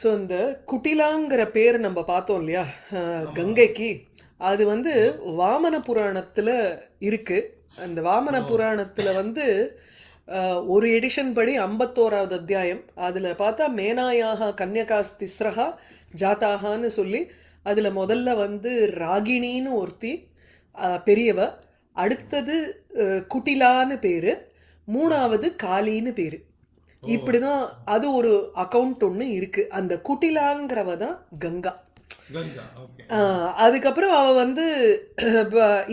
So இந்த குட்டிலாங்கிற பேர் நம்ம பார்த்தோம் இல்லையா ஆமா. கங்கைக்கு. அது வந்து வாமன புராணத்தில் இருக்கு. அந்த வாமன ஓ. புராணத்தில் வந்து ஒரு எடிஷன் படி 51வது அத்தியாயம் அதில் பார்த்தா மேனாயாக கன்யகாஸ் திஸ்ரஹா ஜாத்தாகான்னு சொல்லி அதில் முதல்ல வந்து ராகிணின்னு ஒருத்தி, பெரியவ. அடுத்தது குட்டிலான்னு பேர். மூணாவது காளின்னு பேர். ஓ. இப்படிதான். அது ஒரு அக்கவுண்ட் ஒன்று இருக்கு. அந்த குட்டிலாங்கிறவ தான் கங்கா. கங்கா. ஓகே. அதுக்கப்புறம் அவ வந்து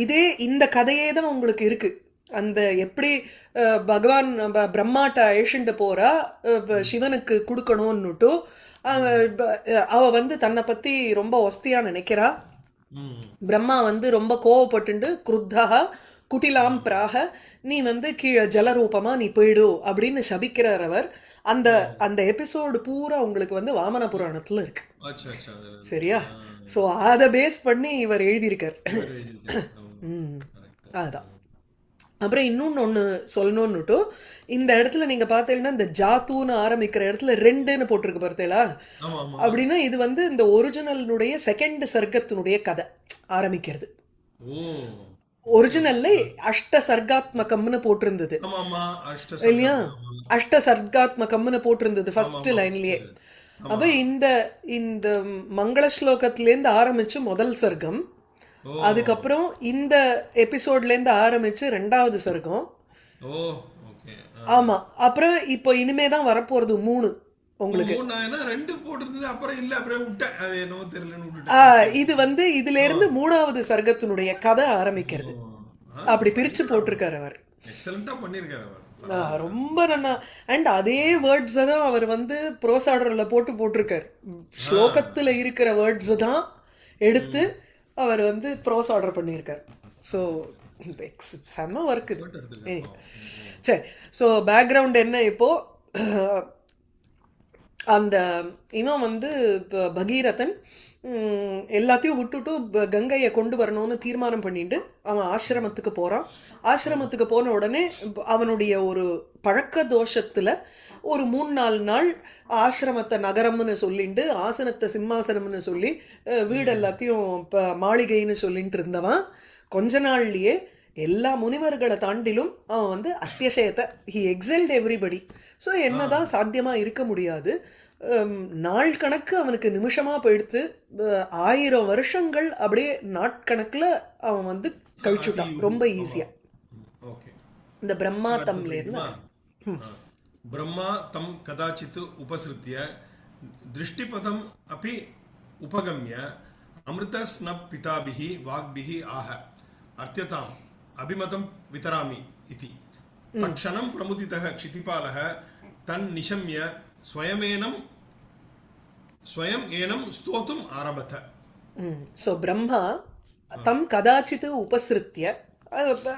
இதே இந்த கதையே தான் உங்களுக்கு இருக்கு. அந்த எப்படி பகவான் பிரம்மாட்ட அழிச்சுட்டு போறா, சிவனுக்கு கொடுக்கணும்னுட்டு அவ வந்து தன்னை பத்தி ரொம்ப ஒஸ்தியா நினைக்கிறா. ம். பிரம்மா வந்து ரொம்ப கோவப்பட்டு குருத்தா குட்டிலாம் பிராக, நீ வந்து கீழே ஜலரூபமா நீ போயிடு அப்படின்னு சபிக்கிறார் அவர். அந்த ஓ. அந்த எபிசோடு பூரா உங்களுக்கு வந்து வாமன புராணத்துல இருக்கு. அச்சா அச்சா, அதுல இருக்கு. சரியா? ஸோ அதை பேஸ் பண்ணி இவர் எழுதியிருக்கார். இவர் எழுதியிருக்காரு. ஆமா. ம். கரெக்ட். அதுதான். அப்புறம் இன்னொன்று ஒன்று சொல்லணும்னுட்டு, இந்த இடத்துல நீங்கள் பார்த்தீங்கன்னா இந்த ஜாத்துன்னு ஆரம்பிக்கிற இடத்துல ரெண்டுன்னு போட்டிருக்கு பார்த்தீங்களா? ஆமா ஆமா. அப்படின்னா இது வந்து இந்த ஒரிஜினலுடைய செகண்ட் சர்க்கத்தினுடைய கதை ஆரம்பிக்கிறது. ஓ. ஒரிஜினல்ல அஷ்ட சர்க்காத்மகம்னு போட்டிருந்தது ஆமா ஆமா. அஷ்ட இல்லையா? சர்க்கம். ஆமா அஷ்ட சர்க்காத்மகம்னு போட்டிருந்தது ஆமா ஃபர்ஸ்ட் ஆமா. லைன்லயே. சரி. அப்ப ஆமா. இந்த இந்த மங்கள ஸ்லோகத்திலேருந்து ஆரம்பிச்சு முதல் சர்க்கம், ஓ. அதுக்கப்புறம் இந்த எபிசோட்லேருந்து ஆரம்பிச்சு ரெண்டாவது சர்க்கம். ஓ. ஓகே. ஆமா. அப்புறம் இப்போ இனிமே தான் வரப்போறது மூணு உங்களுக்கு. மூணு நான் என்ன ரெண்டு போட்டிருந்தது, அப்புறம் இல்ல அப்படியே விட்டேன். அது என்னவோ தெரியலன்னு விட்டுட்டேன். ஓகே இது ஓகே. வந்து இதுல ஓ. இருந்து மூணாவது சர்க்கத்தினுடைய கதை ஆரம்பிக்கிறது. ஓ. அப்படி பிரிச்சு ரைட்டா. போட்டிருக்காரு அவர். எக்ஸலண்டா பண்ணியிருக்காரு அவர். பரவாயில்ல. ரொம்ப நல்லா. அண்ட் அதே வேர்ட்ஸை தான் அவர் வந்து ப்ரோஸ் ஆர்டரில் போட்டிருக்காரு. ஆ. ஸ்லோகத்தில் இருக்கிற வேர்ட்ஸை தான் எடுத்து ம். அவர் வந்து ப்ரோஸ் ஆர்டர் பண்ணியிருக்கார். ஸோ செம்ம ஒர்க் இது. போட்டு எடுத்துருக்காரு Anyway. பாவம். ம். சரி. ஸோ பேக்ரவுண்ட் என்ன இப்போ? அந்த இவன் வந்து பகீரதன் எல்லாத்தையும் விட்டுட்டு கங்கையை கொண்டு வரணும்னு தீர்மானம் பண்ணிட்டு அவன் ஆசிரமத்துக்கு போகிறான். ஆசிரமத்துக்கு போன உடனே அவனுடைய ஒரு பழக்க தோஷத்தில் ஒரு 3-4 நாள் ஆசிரமத்தை நகரம்னு சொல்லிட்டு ஆசனத்தை சிம்மாசனம்னு சொல்லி வீடு ம். எல்லாத்தையும் இப்போ மாளிகைன்னு சொல்லிட்டு இருந்தவன் கொஞ்ச நாள்லயே எல்லா முனிவர்களை தாண்டிலும் அவன் வந்து அத்தியசயத்தை ஹி எக்ஸல்ட் எவ்ரிபடி. ஸோ ஆ. என்னதான் சாத்தியமா இருக்க முடியாது. நாள் கணக்கு அவனுக்கு நிமிஷமா போயிடுத்து. 1000 வருஷங்கள் அப்படியே நாட்கணக்கில் அவன் வந்து அதி கழிச்சுட்டான் ரொம்ப ஆமா. ஈஸியா. ஓகே. இந்த பிரம்மா அடுத்து தம்ல இருந்து. படிக்குமா? ஆ. ब्रह्मा तं कदाचित् उपसृत्य दृष्टिपथम् अपि उपगम्य अमृतस्नपिताभिः वाग्भिः आह अर्त्यताम् अभिमतं वितरामि इति तत्क्षणं प्रमुदितः क्षितिपालः तन्निशम्य स्वयम् एनं स्तोतुम् आरभत. ஸோ பிரம்மா தம் கதாச்சித்து உபசிருத்திய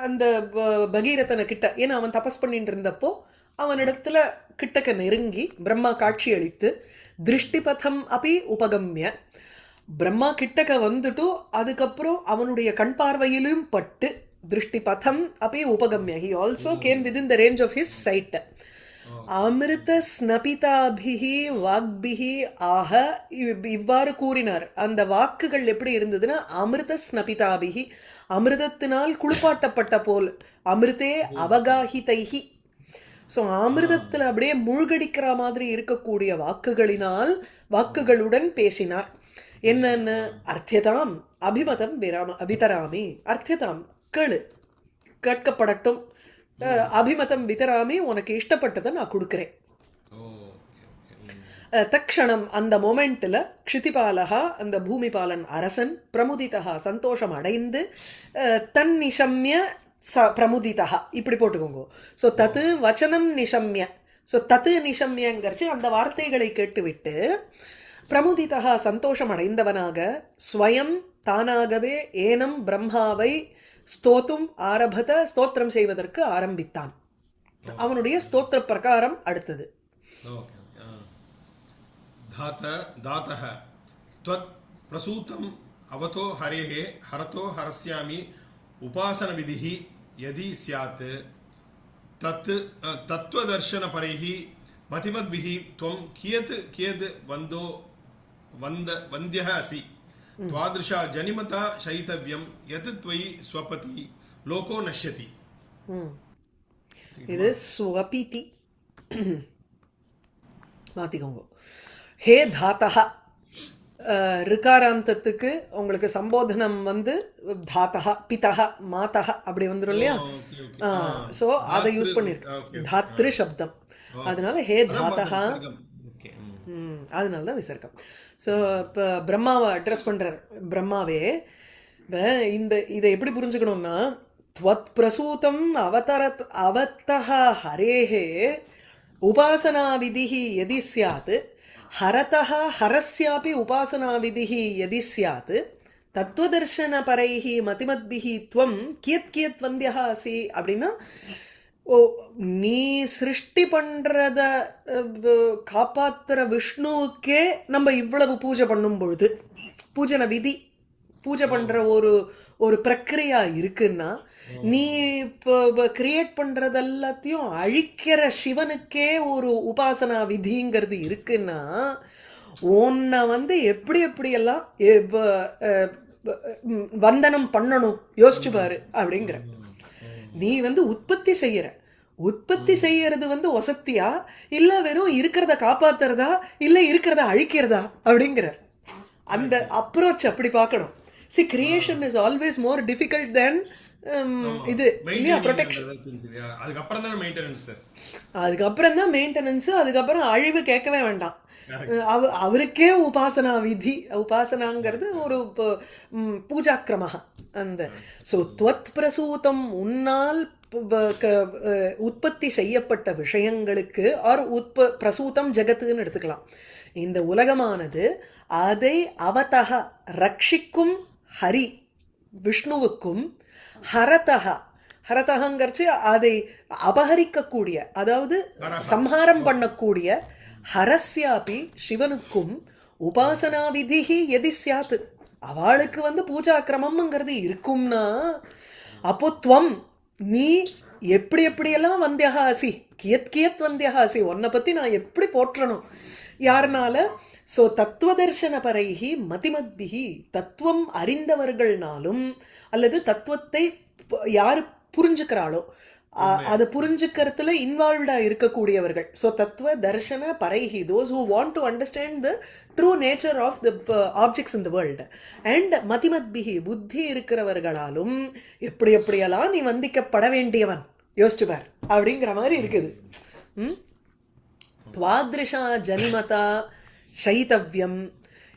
அந்த பகீரதனை கிட்ட, ஏன்னா அவன் தபஸ் பண்ணிட்டு இருந்தப்போ அவனிடத்துல கிட்டக்க நெருங்கி பிரம்மா காட்சி அளித்து திருஷ்டிபதம் அப்படி உபகம்ய பிரம்மா கிட்டக்க வந்துட்டு அதுக்கப்புறம் அவனுடைய கண் பார்வையிலும் பட்டு திருஷ்டிபதம் அப்படி உபகம்ய he also came within the range of his sight. அமிர்த ஸ்னபிதாபிஹி வாக்பிஹி ஆக இவ்வாறு கூறினார். அந்த வாக்குகள் எப்படி இருந்ததுன்னா அமிர்த ஸ்னபிதாபிஹி அமிர்தத்தினால் குளிப்பாட்டப்பட்ட போல், அமிர்தே அவகாஹிதைஹி. ஸோ அமிர்தத்தில் அப்படியே மூழ்கடிக்கிற மாதிரி இருக்கக்கூடிய வாக்குகளுடன் பேசினார். என்னன்னு அர்த்தியதாம் அபிமதம் அபிதராமி. அர்த்தியதாம் கேளு, கேட்கப்படட்டும். அபிமதம் விதராமி, உனக்கு இஷ்டப்பட்டதை நான் கொடுக்குறேன். Okay okay. தக்ஷணம் அந்த மொமெண்ட்டில் க்ஷிதிபாலகா அந்த பூமிபாலன் அரசன் பிரமுதிதா சந்தோஷம் அடைந்து தன் நிஷம்ய பிரமுதிதா இப்படி போட்டுக்கோங்க. ஸோ தத்து வச்சனம் நிஷம்ய. ஸோ தத்து நிஷம்யங்கிறச்சு அந்த வார்த்தைகளை கேட்டுவிட்டு பிரமுதிதா சந்தோஷம் அடைந்தவனாக ஸ்வயம் தானாகவே ஏனம் பிரம்மாவை ஸ்தோத்தும் ஆரபத ஸ்தோத்திரம் செய்வதற்கு ஆரம்பித்தான். அவனுடைய ஸ்தோத்திர பிரகாரம் அடுத்தது. Okay okay. धात दातः त्वत् प्रसूतम् अवतो हरेः हरतो हरस्यामि उपासनविधिः यदि स्यात् तत् तत्त्वदर्शनपरैः मतिमद्भिः त्वं कियत् कियद् वन्द्यः असि त्वादृशा जनिमता शयितव्यं यत् त्वयि स्वपति लोको नश्यति. இது ஸ்வபிதி மாத்திக்கோங்க. ஹே தாத்தா, ரிகாராந்தத்துக்கு உங்களுக்கு சம்போதனம் வந்து தாத்தா, பிதா, மாதா அப்படி வந்துடும் இல்லையா? ஸோ அதை யூஸ் பண்ணிருக்கு தாத்ரு சப்தம். அதனால ஹே தாத்தா, அதனால தான் விசர்க்கம். ஸோ இப்போ பிரம்மாவை அட்ரஸ் பண்ணுறார். பிரம்மாவே இப்போ இதை எப்படி புரிஞ்சுக்கணும்னா, त्वत् प्रसूतम् अवतः हरेः उपासनाविधिः यदि स्यात्, हरतः हरस्यापि उपासनाविधिः यदि स्यात्, तत्त्वदर्शनपरैः मतिमद्भिः त्वं कियत् कियत् वन्द्यः असि அப்படின்னா, நீ சிருஷ்டி பண்றத காப்பாத்துற விஷ்ணுவுக்கே நம்ம இவ்வளவு பூஜை பண்ணும் பொழுது, பூஜன விதி, பூஜை பண்ற ஒரு பிரக்ரியா இருக்குன்னா, நீ இப்போ கிரியேட் பண்றது எல்லாத்தையும் அழிக்கிற சிவனுக்கே ஒரு உபாசனா விதிங்கிறது இருக்குன்னா, உன்னை வந்து எப்படி எப்படியெல்லாம் வந்தனம் பண்ணணும் யோசிச்சு பாரு அப்படிங்கிற. நீ வந்து உற்பத்தி செய்யறது வந்து வசத்தியா, இல்ல வெறும் இருக்கிறத காப்பாத்துறதா, இல்ல இருக்கிறத அழிக்கிறதா அப்படிங்கிற அந்த அப்ரோச் அப்படி பார்க்கணும். See, creation is always more difficult than இது இல்லையா, ப்ரொடெக்ஷன். அதுக்கப்புறம் தான் மெயின்டெனன்ஸ், அதுக்கப்புறம் அழிவு கேட்கவே வேண்டாம். அவருக்கே உபாசனா விதி, உபாசனாங்கிறது ஒரு பூஜாக்கிரமாக அந்த. ஸோ துவத் பிரசூதம், உன்னால் உற்பத்தி செய்யப்பட்ட விஷயங்களுக்கு, ஆர் பிரசூதம் ஜெகத்துன்னு எடுத்துக்கலாம். இந்த உலகமானது அதை அவதக ரட்சிக்கும் ஹரி விஷ்ணுவுக்கும், ஹரதகங்கிறச்சு அதை அபகரிக்கக்கூடிய, அதாவது சம்ஹாரம் பண்ணக்கூடிய, ஹரஸ்யாபி சிவனுக்கும் உபாசனா விதிஹி எதி சியாத்து, அவளுக்கு வந்து பூஜாக்கிரமம்ங்கிறது இருக்கும்னா, அப்போ துவம் நீ எப்படி எப்படியெல்லாம் வந்தியகா அசி, கியத் கியத் வந்தியகா அசி, உன்னை பற்றி நான் எப்படி போற்றணும், யாருனால? ஸோ தத்துவதர்ஷன பரைஹி மதிமத்பிஹி, தத்துவம் அறிந்தவர்கள்னாலும், அல்லது தத்துவத்தை யார் புரிஞ்சுக்கிறாளோ, அதை புரிஞ்சுக்கிறதுல இன்வால்வ்டா இருக்கக்கூடியவர்கள். ஸோ தத்துவ தர்ஷன பரைஹி, those who want to understand the true nature of the objects in the world. And மதிமத்பிஹி, புத்தி இருக்கிறவர்களாலும் எப்படி எப்படியெல்லாம் நீ வந்திக்கப்பட வேண்டியவன் யோசிச்சு பார் அப்படிங்கிற மாதிரி இருக்குது. துவாத்ரிஷா ஜனிமதா சைதவ்யம்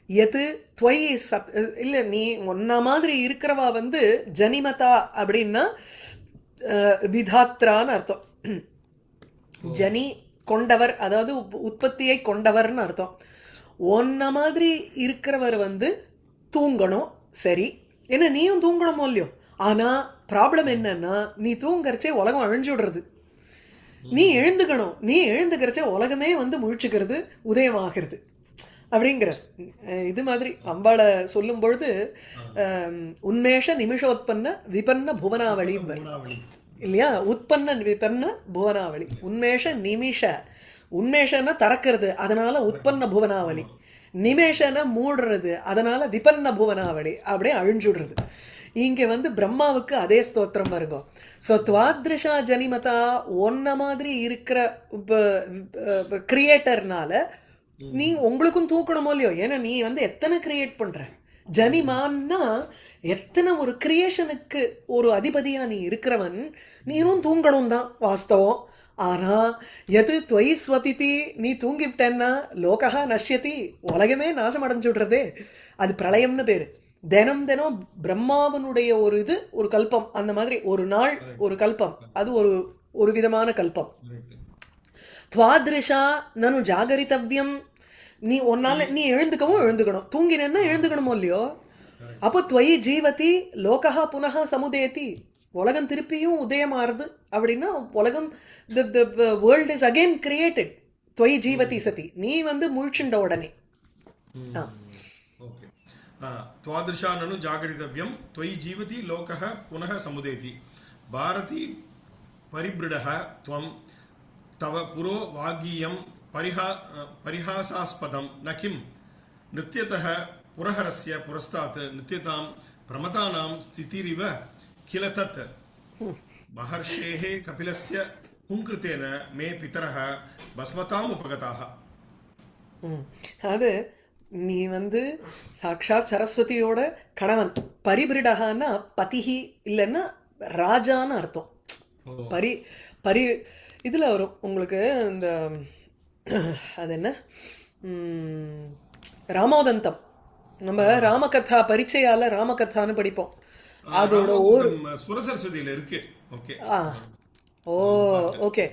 எது துவயி இல்லை, நீ ஒன்ன மாதிரி இருக்கிறவா வந்து ஜனிமதா அப்படின்னா விதாத்ரான்னு அர்த்தம். ஜனி கொண்டவர், அதாவது உற்பத்தியை கொண்டவர்னு அர்த்தம். ஒன்ன மாதிரி இருக்கிறவர் வந்து தூங்கணும், சரி, ஏன்னா நீயும் தூங்கணுமோ இல்லையோ. ஆனா ப்ராப்ளம் என்னன்னா, நீ தூங்கறச்சே உலகம் அழிஞ்சு விடுறது. நீ எழுந்துக்கணும், நீ எழுந்துக்கிறச்சே உலகமே வந்து முழிச்சுக்கிறது, உதயமாகிறது அப்படிங்கிற இது மாதிரி அம்பாளை சொல்லும் பொழுது உன்மேஷ நிமிஷோத்பன்ன விபன்ன புவனாவளி இல்லையா? உற்பன்ன விபன்ன புவனாவளி, உன்மேஷ நிமிஷ, உன்மேஷன்னா திறக்கிறது, அதனால உற்பன்ன புவனாவளி, நிமேஷன மூடுறது, அதனால விபன்ன புவனாவளி, அப்படியே அழிஞ்சுடுறது. இங்க வந்து பிரம்மாவுக்கு அதே ஸ்தோத்திரம் வருங்க. ஸோ துவாத்ரிஷா ஜனிமதா, ஒன்ன மாதிரி இருக்கிற கிரியேட்டர்னால நீ உங்களுக்கும் தூக்கணுமோ இல்லையோ, ஏன்னா நீ வந்து எத்தனை கிரியேட் பண்ற. ஜனிமான்னா எத்தனை ஒரு கிரியேஷனுக்கு ஒரு அதிபதியா நீ இருக்கிறவன், நீனும் தூங்கணும் தான் வாஸ்தவம். ஆனா எது துவை ஸ்வபிதி, நீ தூங்கிவிட்டேன்னா லோகா நஷ்யதி, உலகமே நாசம் அடைஞ்சு விடுறதே, அது பிரளயம்னு பேரு. தினம் தினம் பிரம்மாவனுடைய ஒரு இது ஒரு கல்பம், அந்த மாதிரி ஒரு நாள் ஒரு கல்பம், அது ஒரு விதமான கல்பம். துவாத்ரிஷா நனு ஜாகரித்தவ்யம், நீ ஒன்னால நீ எழுந்துக்கணும், தூங்கினேன்னா எழுந்துக்கணுமோ இல்லையோ. அப்போ துவயி ஜீவதி லோகா புனகா சமுதேதி, உலகம் திருப்பியும் உதயமாறுது அப்படின்னா உலகம், the world is again created. துவயி ஜீவதி சதி, நீ வந்து முழிச்சுண்ட உடனே. துவாதிருஷா நனு ஜாகரித்தவ்யம் துவயி ஜீவதி லோகः புனः சமுதேதி பாரதி பரிபிருடः त्वं तव पुरो वागीयं परिहासास्पदं न किं नृत्यतः पुरहरस्य पुरस्तात् नृत्यतां प्रमतानां स्थितिरिव किल तत् महर्षेः कपिलस्य हुङ्कृतेन मे पितरः भस्मताम् उपगताः. அது நீ வந்து சாக்ஷாத் சரஸ்வதியோட கணவன். பரிபிருடகான்னா பதிஹி இல்லைன்னா ராஜான்னு அர்த்தம். பரி பரி இதில் வரும் உங்களுக்கு இந்த அது என்ன ராமோதந்தம். நம்ம ராமகதா பரிச்சயால ராமகதான்னு படிப்போம். அதோட ஒரு சுரசரஸ்வதியில இருக்கு. ஓகே. ஓ ஓகே.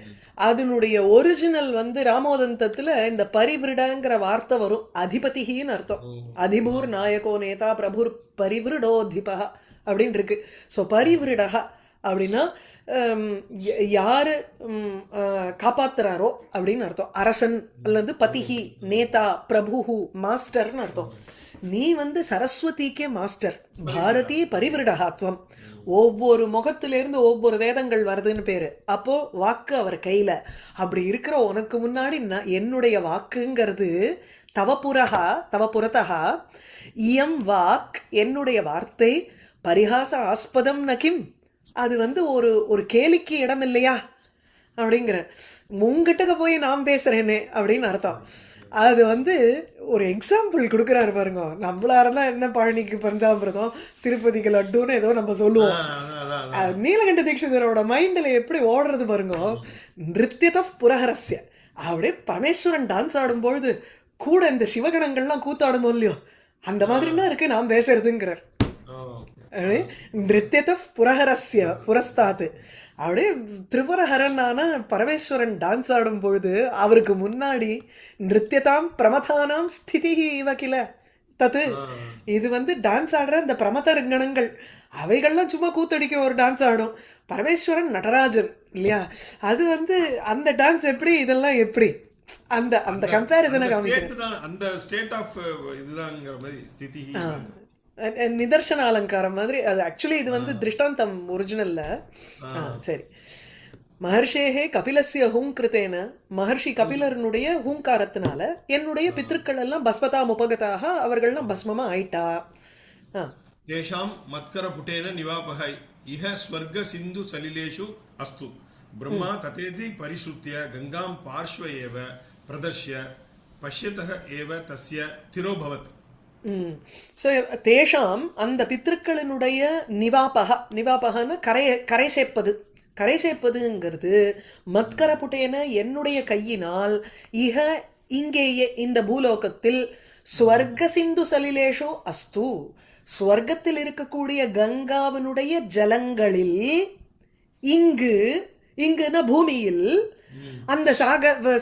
அதனுடைய ஒரிஜினல் வந்து ராமோதந்தத்துல இந்த பரிவிருடங்கிற வார்த்தை வரும். அதிபதின்னு அர்த்தம். அதிபூர் நாயகோ நேதா பிரபுர் பரிவிருடோதிபா அப்படின்னு இருக்கு. ஸோ பரிவிருடகா அப்படின்னா யாரு காப்பாத்துறாரோ அப்படின்னு அர்த்தம். அரசன் அல்லது பதிஹி நேதா பிரபு மாஸ்டர்னு அர்த்தம். நீ வந்து சரஸ்வதிக்கே மாஸ்டர். பாரதி பரிவிருடகாத்வம். ஒவ்வொரு முகத்திலிருந்து ஒவ்வொரு வேதங்கள் வருதுன்னு பேரு. அப்போ வாக்கு அவர் கையில. அப்படி இருக்கிற உனக்கு முன்னாடி என்னுடைய வாக்குங்கிறது தவபுரகா தவபுரதகா இயம் வாக் என்னுடைய வார்த்தை பரிகாச ஆஸ்பதம் நகிம் அது வந்து ஒரு கேலிக்கு இடம் இல்லையா அப்படிங்கிற. உங்ககிட்ட போய் நான் பேசுறேனே அப்படின்னு அர்த்தம். அது வந்து ஒரு எக்ஸாம்பிள் கொடுக்குறாரு பாருங்க. நம்மளா இருந்தா என்ன பழனிக்கு பஞ்சாமிரதம் திருப்பதிக்கு லட்டுன்னு ஏதோ நம்ம சொல்லுவோம். நீலகண்ட தீட்சிதரோட மைண்டில் எப்படி ஓடுறது பாருங்க. நிருத்தியத புரஹரஸ்ய அப்படியே பரமேஸ்வரன் டான்ஸ் ஆடும்பொழுது கூட இந்த சிவகணங்கள்லாம் கூத்தாடும் இல்லையோ அந்த மாதிரினா இருக்கு நான் பேசுறதுங்கிறார். நிருத்தியத புரஹரஸ்ய புரஸ்தாத்து அப்படியே திரிபுரஹரனான பரமேஸ்வரன் டான்ஸ் ஆடும் பொழுது அவருக்கு முன்னாடி நிருத்தியதாம் பிரமதானாம் ஸ்திதி இவகில தத்து. இது வந்து டான்ஸ் ஆடுற இந்த பிரமத ரங்கணங்கள் அவைகள்லாம் சும்மா கூத்தடிக்க ஒரு டான்ஸ் ஆடும். பரமேஸ்வரன் நடராஜன் இல்லையா. அது வந்து அந்த டான்ஸ் எப்படி இதெல்லாம் எப்படி அந்த அந்த கம்பேரிசனை காமிக்கிறேன். அந்த ஸ்டேட் ஆஃப் இதுதான்ங்கிற மாதிரி ஸ்திதி நிதர்சன அலங்காரம் மாதிரி. அது ஆக்சுவலி இது வந்து திருஷ்டாந்தம் ஒரிஜினல்ல. சரி. மகர்ஷேகே கபிலஸ்ய ஹூங்கிருத்தேன மகர்ஷி கபிலருடைய ஹூங்காரத்தினால என்னுடைய பித்ருக்கள் எல்லாம் பஸ்மதாம் உபகதாக அவர்கள்லாம் பஸ்மமா ஆயிட்டா. தேஷாம் மத்கர புட்டேன நிவாபக இஹ ஸ்வர்க சிந்து சலிலேஷு அஸ்து பிரம்மா ததேதி பரிசுத்திய கங்காம் பார்ஷ்வ ஏவ பிரதர்ஷ்ய பஷ்யதः ஏவ தஸ்ய திரோபவத். ஸோ தேஷாம் அந்த பித்திருக்களினுடைய நிவாபகன்னு கரை சேர்ப்பது. கரை சேர்ப்பதுங்கிறது மத்கர புட்டேன என்னுடைய கையினால் இக இங்கேயே இந்த பூலோகத்தில் ஸ்வர்க சிந்து சலிலேஷோ அஸ்து ஸ்வர்க்கத்தில் இருக்கக்கூடிய கங்காவினுடைய ஜலங்களில் இங்குன்னா பூமியில் அந்த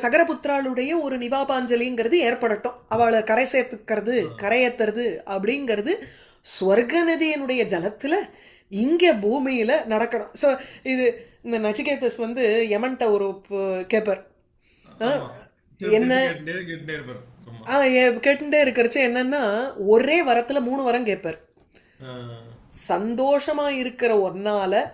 சகரபுத்திராளுடைய ஒரு நிவாபாஞ்சலிங்கிறது ஏற்படட்டும். அவளை கரை சேர்த்துக்கிறது கரையேத்துறது அப்படிங்கிறது ஸ்வர்க நதியினுடைய ஜலத்துல இங்க பூமியில நடக்கணும். ஸோ இது இந்த நச்சிகேதஸ் வந்து யமன்ட்ட ஒரு கேப்பர் என்ன கேட்டுட்டே இருக்கிறச்சு என்னன்னா ஒரே வரத்துல 3 வரம் கேட்பார். சந்தோஷமா இருக்கிற ஒன்னால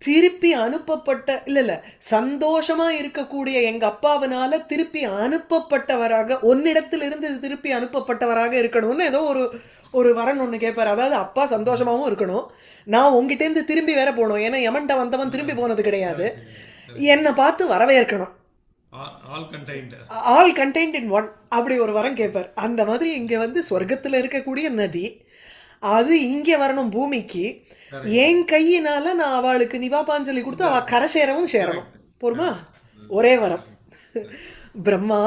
திருப்பி அனுப்பப்பட்ட இல்ல சந்தோஷமா இருக்கக்கூடிய எங்க அப்பாவினால திருப்பி அனுப்பப்பட்டவராக ஒன்னிடத்திலிருந்து திருப்பி அனுப்பப்பட்டவராக இருக்கணும்னு ஏதோ ஒரு வரன் ஒண்ணு கேட்பாரு. அதாவது அப்பா சந்தோஷமாவும் இருக்கணும், நான் உங்ககிட்டேருந்து திரும்பி வேற போகணும். ஏன்னா யமன்ட்ட வந்தவன் திரும்பி போனது கிடையாது, என்னை பார்த்து வரவேற்கணும். ஆல் கண்டெய்ன்ட் இன் ஒன் அப்படி ஒரு வரம் கேட்பார். அந்த மாதிரி இங்க வந்து சொர்க்கத்துல இருக்கக்கூடிய நதி அது இங்க வரணும் பூமிக்கு. என் கையினால நான் அவளுக்கு நிவாபாஞ்சலி கொடுத்து அவ கரை சேரணும். போருமா? ஒரே வரம். பிரம்மா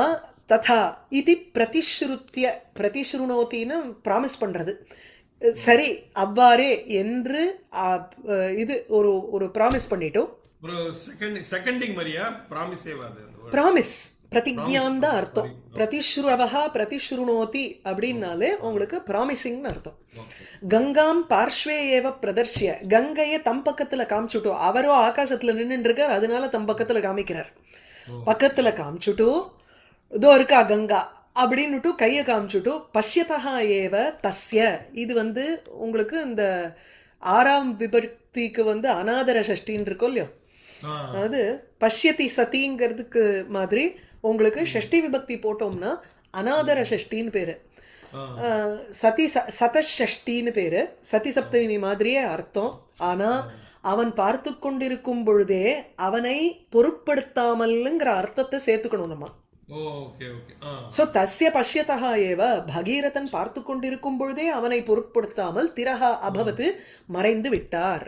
ததா இது பிரதிஸ்ருத்திய பிரதிஸ்ருணோத்தின்னு ப்ராமிஸ் பண்றது. சரி அவ்வாறே என்று இது ஒரு ப்ராமிஸ் பண்ணிட்டோம். ப்ராமிஸ் பிரதிஜ்ஞான் தான் அர்த்தம். பிரதிஸ்ருவஹா பிரதிஸ்ருணோதி அப்படின்னாலே உங்களுக்கு ப்ராமிசிங்னு அர்த்தம். கங்காம் பார்ஷ்வே ஏவ பிரதர்ஷ்ய கங்கையை தம் பக்கத்துல காமிச்சுட்டோ. அவரோ ஆகாசத்துல நின்றுட்டு இருக்கார், அதனால தம் பக்கத்துல காமிக்கிறார். பக்கத்துல காமிச்சுட்டு இதோ இருக்கா கங்கா அப்படின்னுட்டு கையை காமிச்சுட்டு பஷ்யதா ஏவ தஸ்ய. இது வந்து உங்களுக்கு இந்த 6ஆம் விபக்திக்கு வந்து அநாதர சஷ்டின்னு இருக்கோ இல்லையோ, அதாவது பஷ்யதி சதிங்கிறதுக்கு மாதிரி உங்களுக்கு ஷஷ்டி விபக்தி போட்டோம்னா அநாதர ஷஷ்டின்னு பேரு. சதஷஷ்டின்னு பேரு. சதி சப்தமி மாதிரியே அர்த்தம். ஆனா அவன் பார்த்து கொண்டிருக்கும் பொழுதே அவனை பொருட்படுத்தாமல்ங்கிற அர்த்தத்தை சேர்த்துக்கணும் நம்ம. சோ தஸ்ய பஷ்யதா ஏவ, பகீரதன் பார்த்து கொண்டிருக்கும் பொழுதே அவனை பொருட்படுத்தாமல் திரஹா அபவத் மறைந்து விட்டார்.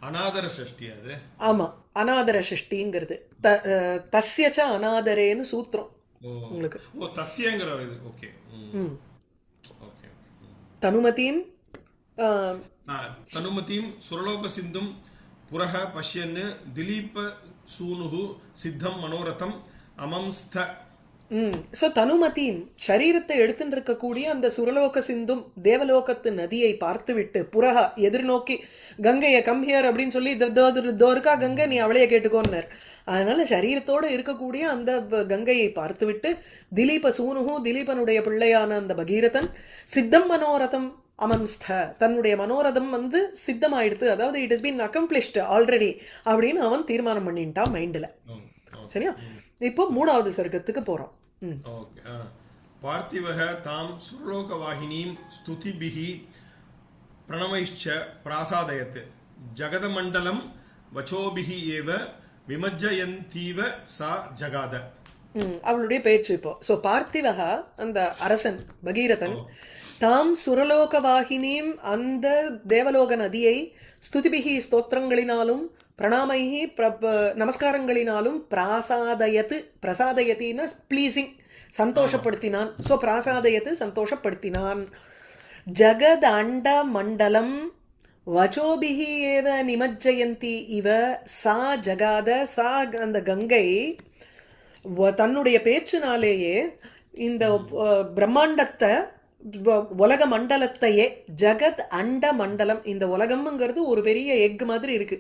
அநாதர ஷஷ்டி அது. ஆமா, அநாதர ஷஷ்டிங்கிறது தஸ்யச்ச அநாதரேன்னு சூத்திரம் உங்களுக்கு. ஓ தஸ்யங்கிற இது. Okay okay. தனுமதியும் தனுமதியும் சுரலோக சிந்தும் புரஹ பஷ்யன் திலீப சூனுஹு சித்தம் மனோரதம் அமம்ஸ்த. ஸோ தனுமதியும் சரீரத்தை எடுத்துட்டு இருக்கக்கூடிய அந்த சுரலோக சிந்தும் தேவலோகத்து நதியை பார்த்துவிட்டு புரஹா எதிர்நோக்கி கங்கையை கம்ஹியர் அப்படின்னு சொல்லி தோருக்கா கங்கை நீ அவளைய கேட்டுக்கோன்னார். அதனால சரீரத்தோடு இருக்கக்கூடிய அந்த கங்கையை பார்த்துவிட்டு திலீப சூனுஹு திலீபனுடைய பிள்ளையான அந்த பகீரதன் சித்தம் மனோரதம் அமம்ஸ்த தன்னுடைய மனோரதம் வந்து சித்தமாயிடுத்து, அதாவது it is been accomplished already அப்படின்னு அவன் தீர்மானம் பண்ணிட்டான் மைண்டில். சரியா? இப்போ 3வது சர்க்கத்துக்கு போறோம். பார்த்திவஹ தாம் சுரலோக வாகினீம் ஸ்துதிபிஹி பிரணமைச்ச பிராசாதயத் ஜகதமண்டலம் வச்சோபிஹி ஏவ விமஜ்ஜயந்தீவ சா ஜகாத. அவளுடைய பேச்சு இப்போ. ஸோ பார்த்திவகா அந்த அரசன் பகீரதன் தாம் சுரலோக வாகினீம் அந்த தேவலோக நதியை ஸ்துதிபிகி ஸ்தோத்திரங்களினாலும் பிரணாமைஹி நமஸ்காரங்களினாலும் பிராசாதயத்து, பிரசாதயத்தின்னா ப்ளீசிங் சந்தோஷப்படுத்தினான். ஸோ பிராசாதயத்து சந்தோஷப்படுத்தினான். ஜகத் அண்ட மண்டலம் வச்சோபிஹி ஏவ நிமஜ்ஜயந்தி இவ சா ஜகாத. சா அந்த கங்கை தன்னுடைய பேச்சினாலேயே இந்த பிரம்மாண்டத்தை உலக மண்டலத்தையே, ஜகத் அண்ட மண்டலம், இந்த உலகம்ங்கிறது ஒரு பெரிய எக் மாதிரி இருக்கு.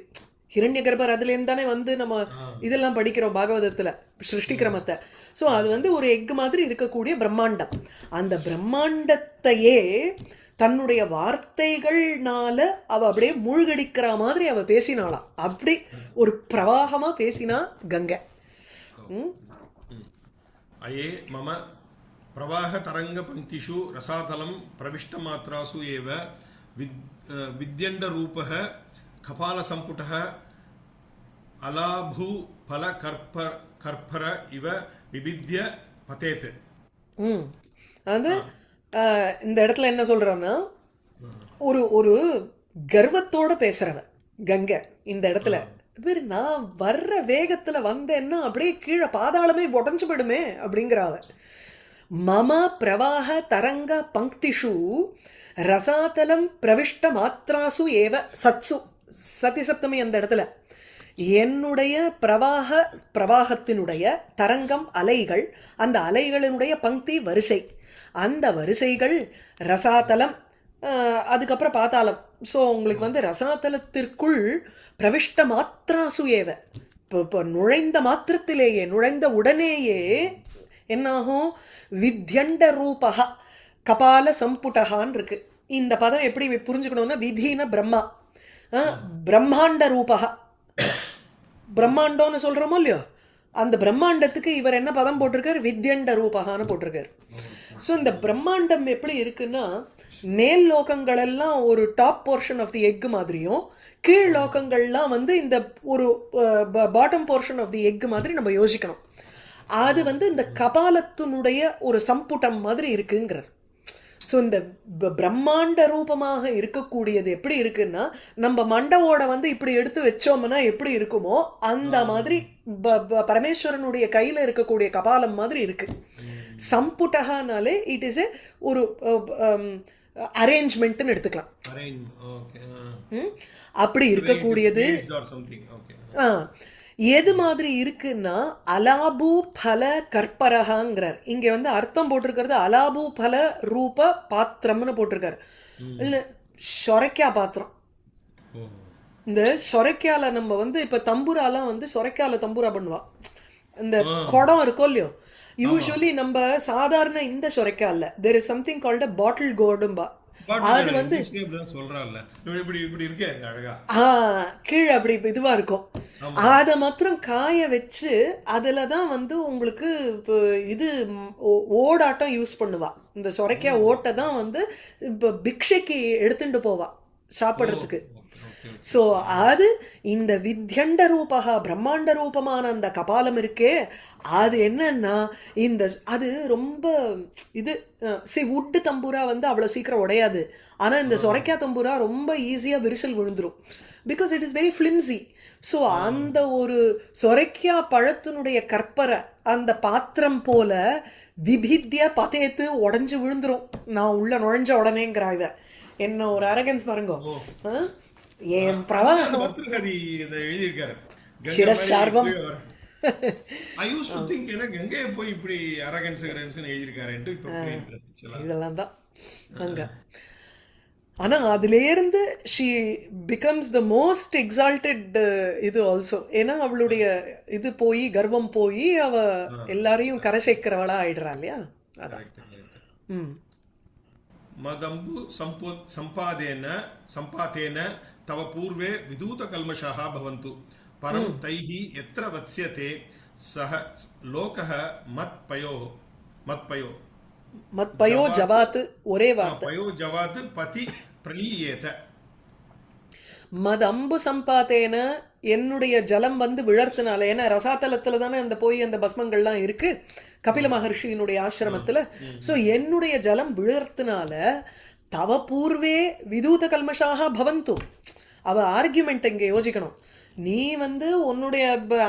ஹிரண்ய கர்ப்பர் அதுலேருந்து தானே வந்து நம்ம இதெல்லாம் படிக்கிறோம் பாகவதத்துல சிருஷ்டி கிரமத்தை. ஸோ அது வந்து ஒரு எக் மாதிரி இருக்கக்கூடிய பிரம்மாண்டம். அந்த பிரம்மாண்டத்தையே தன்னுடைய வார்த்தைகள்னால அவ அப்படியே மூழ்கடிக்கிற மாதிரி அவ பேசினாளாம். அப்படி ஒரு பிரவாகமா பேசினா கங்கை. அயே மம பிரவாக தரங்க பங்கிஷு ரசாதலம் பிரவிஷ்ட மாத்ராசு ஏவ வித்யண்ட ரூபக கபால சம்புடக அலாபு பல கற்பர இவ விபித்ய பதேத். அது இந்த இடத்துல என்ன சொல்றான்னா, ஒரு ஒரு கர்வத்தோட பேசுறவ கங்கை இந்த இடத்துல. நான் வர்ற வேகத்துல வந்தேன்னா அப்படியே கீழே பாதாளமே உடஞ்சு போயிடுமே அப்படிங்கிறாவ. மம பிரவாக தரங்க பங்கிஷு ரசாதலம் பிரவிஷ்ட மாத்ராசு ஏவ சத்சு. சதி சப்தமி அந்த இடத்துல. என்னுடைய பிரவாகத்தினுடைய தரங்கம் அலைகள், அந்த அலைகளினுடைய பங்கி வரிசை, அந்த வரிசைகள் ரசாதலம், அதுக்கப்புறம் பாத்தாளம். ஸோ உங்களுக்கு வந்து ரசாதலத்திற்குள் பிரவிஷ்ட மாத்ராசு ஏவ, இப்போ நுழைந்த மாத்திரத்திலேயே, நுழைந்த உடனேயே என்னாகும், வித்யண்ட ரூபகா கபால சம்புடகான் இருக்கு. இந்த பதம் எப்படி புரிஞ்சுக்கணும்னா, விதின பிரம்மா, பிரம்மாண்ட ரூபகா, பிரம்மாண்டம்னு சொல்றோமோ இல்லையோ, அந்த பிரம்மாண்டத்துக்கு இவர் என்ன பதம் போட்டிருக்காரு, வித்யண்ட ரூபகான்னு போட்டிருக்காரு. ஸோ இந்த பிரம்மாண்டம் எப்படி இருக்குன்னா, மேல் லோகங்கள் எல்லாம் ஒரு top portion of the egg மாதிரியும், கீழ் லோகங்கள்லாம் வந்து இந்த ஒரு bottom portion of the egg மாதிரி நம்ம யோசிக்கணும். அது வந்து இந்த கபாலத்தினுடைய ஒரு சம்புட்டம் மாதிரி இருக்குங்கிறார். ஸோ இந்த பிரம்மாண்ட ரூபமாக இருக்கக்கூடியது எப்படி இருக்குன்னா, நம்ம மண்டவோட வந்து இப்படி எடுத்து வச்சோம்னா எப்படி இருக்குமோ அந்த மாதிரி பரமேஸ்வரனுடைய கையில் இருக்கக்கூடிய கபாலம் மாதிரி இருக்கு. சம்புட்டகானாலே இட் இஸ் ஏ ஒரு அரேஞ்ச்மெண்ட்னு எடுத்துக்கலாம். அப்படி இருக்கக்கூடியது எது மாதிரி இருக்குன்னா, அலாபு பல கற்பரகாங்கிறார். இங்க வந்து அர்த்தம் போட்டிருக்கிறது அலாபு பல ரூப பாத்திரம்னு போட்டிருக்காரு. இல்ல சொரைக்கா பாத்திரம். இந்த சொரைக்கால நம்ம வந்து இப்ப தம்புராலாம் வந்து சொரைக்கால தம்புரா பண்ணுவா. இந்த குடம் இருக்கோ இல்லையோ, யூஸ்வலி நம்ம சாதாரண இந்த சொரைக்கா இல்ல, there is something called a bottle கோடும்பா. அது வந்து இப்படிதான் சொல்றான்ல, இப்படி இப்படி இருக்கே அழகா. ஆ கீழே அப்படி இதுவா இருக்கும். அதை மாத்திரம் காய வச்சு அதுல தான் வந்து உங்களுக்கு இப்போ இது ஓடாட்டம் யூஸ் பண்ணுவா. இந்த சொரைக்காய் ஓட்டை தான் வந்து இப்போ பிக்ஷைக்கு எடுத்துட்டு போவா சாப்பிட்றதுக்கு. ஸோ அது இந்த வித்யண்ட ரூபகா பிரம்மாண்ட ரூபமான அந்த கபாலம் இருக்கே, அது என்னன்னா இந்த அது ரொம்ப இது உட்டு தம்பூரா வந்து அவ்வளோ சீக்கிரம் உடையாது. ஆனால் இந்த சொரைக்காய் தம்பூரா ரொம்ப ஈஸியாக விரிசல் விழுந்துரும். Because it is very flimsy. So அந்த ஒரு சொரைக்காய் பழத்தினுடைய கற்பரை அந்த பாத்திரம் போல விபித்தியா பதேத்து உடஞ்சி விழுந்துரும் நான் உள்ள நுழைஞ்ச உடனேங்கிறா. இதை என்ன ஒரு அரகன்ஸ் பாருங்க. என் பிரவாகம் பர்திருஹரி இதை எழுதியிருக்காரு. சிரசார்வம். ஐ யூஸ் டு திங்க் என்ன கங்கையை போய் இப்படி அரகன்ஸ் எழுதியிருக்காருன்ட்டு இப்போ இதெல்லாம் தான் அங்க. ஆனா அதுலேருந்து she becomes the most exalted இது ஆல்சோ. ஏன்னா அவளுடைய இது போய் கர்வம் போய் அவ எல்லாரையும் கரை சேர்க்கிறவளா ஆயிடுறா இல்லையா. அதான். மதம்பு சம்பாதேன தவ பூர்வே விதூத கல்மஷாः பவந்து பரம் தைஹி எத்ர வத்ஸ்யதே சஹ லோகஹ மத்பயோ ஜவாத் ஒரே வார்த்தை பயோ ஜவாத் பதி பிரலீயேத. மதம்பு சம்பாத்தேன என்னுடைய ஜலம் வந்து விழறதுனால, ஏன்னா ரசாத்தலத்துல தானே அந்த போய் அந்த பஸ்மங்கள்லாம் இருக்கு கபில மகர்ஷியினுடைய ஆசிரமத்துல. ஸோ என்னுடைய ஜலம் விழறதுனால தவ பூர்வே விதூத கல்மஷாக பவந்து. அவ ஆர்கியூமெண்ட் இங்க யோசிக்கணும். நீ வந்து உன்னுடைய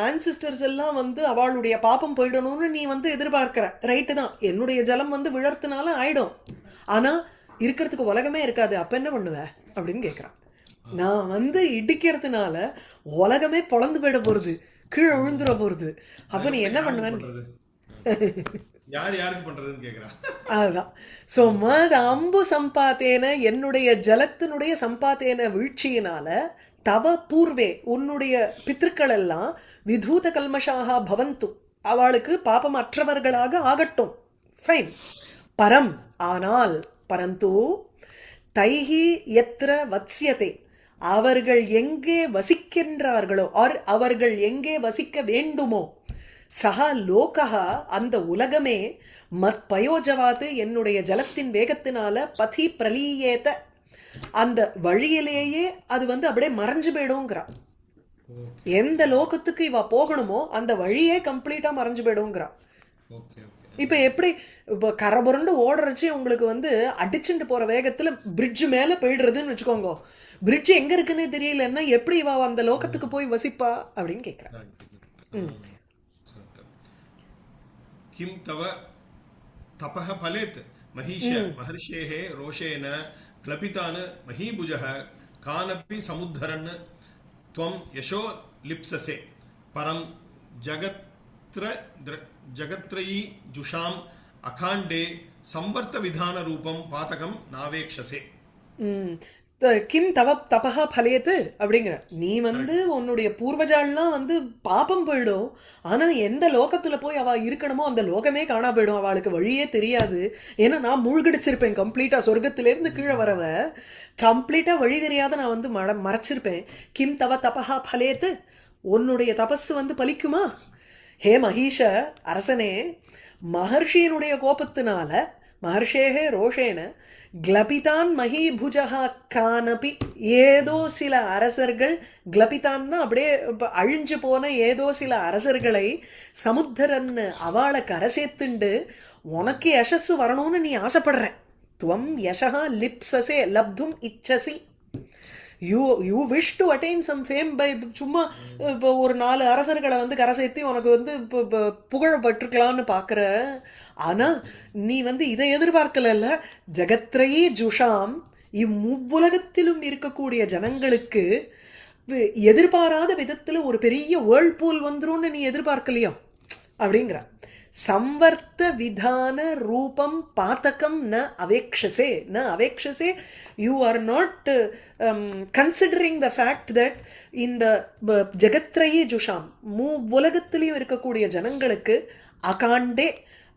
ஆன்சிஸ்டர்ஸ் எல்லாம் வந்து அவளுடைய பாப்பம் போயிடணும்னு நீ வந்து எதிர்பார்க்கிற. ரைட்டு தான், என்னுடைய ஜலம் வந்து விழறதுனால ஆயிடும். ஆனா இருக்கிறதுக்கு உலகமே இருக்காது, அப்ப என்ன பண்ணுவ அப்படின்னு கேட்குறான். நான் வந்து இடிக்கிறதுனால உலகமே பொழந்து போயிட போறது, கீழே விழுந்துட போறது, அப்ப நீ என்ன பண்ணுவேன்னு யார் யாருக்கு பண்றதுன்னு கேக்குறா. அதுதான். ஸோ மத அம்பு சம்பாத்தேன என்னுடைய ஜலத்தினுடைய சம்பாத்தேன வீழ்ச்சியினால தவ பூர்வே உன்னுடைய பித்திருக்கள் எல்லாம் விதூத கல்மஷாக பவந்து அவளுக்கு பாபம் அற்றவர்களாக ஆகட்டும். ஃபைன். பரம் ஆனால் பரந்து தைஹி எத்திர வத்ஸ்யதே அவர்கள் எங்கே வசிக்கின்றார்களோ ஆர் அவர்கள் எங்கே வசிக்க வேண்டுமோ சஹா லோகஹா அந்த உலகமே மத் பயோஜவாது என்னுடைய ஜலத்தின் வேகத்தினால பதி பிரலீயேத அந்த வழியிலேயே அது வந்து அப்படியே மறைஞ்சு போயிடுங்கிறா. எந்த லோகத்துக்கு இவ போகணுமோ அந்த வழியே கம்ப்ளீட்டா மறைஞ்சு போயிடுங்கிறா. இப்ப எப்படி இப்போ கரை புரண்டு ஓடுறச்சு உங்களுக்கு வந்து அடிச்சுட்டு போற வேகத்துல பிரிட்ஜ் மேல போயிடுறதுன்னு வச்சுக்கோங்க. பிரிட்ஜ் எங்க இருக்குன்னு தெரியலன்னா எப்படி இவ அந்த லோகத்துக்கு போய் வசிப்பா அப்படின்னு கேட்கிறா. किं तव तपः फलेत् महिष महर्षेः रोषेण क्लपितान् महीभुजः कानपि समुद्धरन् त्वं यशो लिप्ससे परं जगत्रयी जुषाम् अखाण्डे संवर्तविधानरूपं पातकं नावेक्षसे. கிம் தபஹா பலேத்து அப்படிங்கிற. நீ வந்து உன்னுடைய பூர்வஜாலாம் வந்து பாப்பம் போயிடும். ஆனா எந்த லோகத்துல போய் அவ இருக்கணுமோ அந்த லோகமே காணா போயிடும், அவளுக்கு வழியே தெரியாது. ஏன்னா நான் மூழ்கடிச்சிருப்பேன் கம்ப்ளீட்டா. சொர்க்கத்திலேருந்து கீழே வரவ கம்ப்ளீட்டா வழி தெரியாத நான் வந்து மறைச்சிருப்பேன். கிம் தவ தபஹா பலேத்து உன்னுடைய தபஸ் வந்து பலிக்குமா? ஹே மகீஷ அரசனே, மகர்ஷியினுடைய கோபத்தினால மகர்ஷேகே ரோஷேன கிளபிதான் மஹீபுஜா கானபி ஏதோ சில அரசர்கள், கிளபிதான்னா அப்படியே அழிஞ்சு போன ஏதோ சில அரசர்களை சமுத்தரன் அவளை கரை சேர்த்துண்டு உனக்கு யசஸ் வரணும்னு நீ ஆசைப்படுற. துவம் யசா லிப்சசே லப்தும் இச்சசி. You wish to attain some fame by சும்மா இப்போ ஒரு 4 அரசர்களை வந்து கரை சேர்த்து உனக்கு வந்து இப்போ புகழப்பட்டிருக்கலான்னு பார்க்குற. ஆனால் நீ வந்து இதை எதிர்பார்க்கல. ஜகத்ரயே ஜுஷாம் இவ்வுலகத்திலும் இருக்கக்கூடிய ஜனங்களுக்கு எதிர்பாராத விதத்தில் ஒரு பெரிய வேர்ல்பூல் வந்துரும்னு நீ எதிர்பார்க்கலையோ அப்படிங்கிற. संवर्त विधान रूपम पातकम न अवेक्षसे you are not considering the fact that in the ஜகத்ரயே ஜுஷாம் உலகத்திலையும் இருக்கக்கூடிய ஜனங்களுக்கு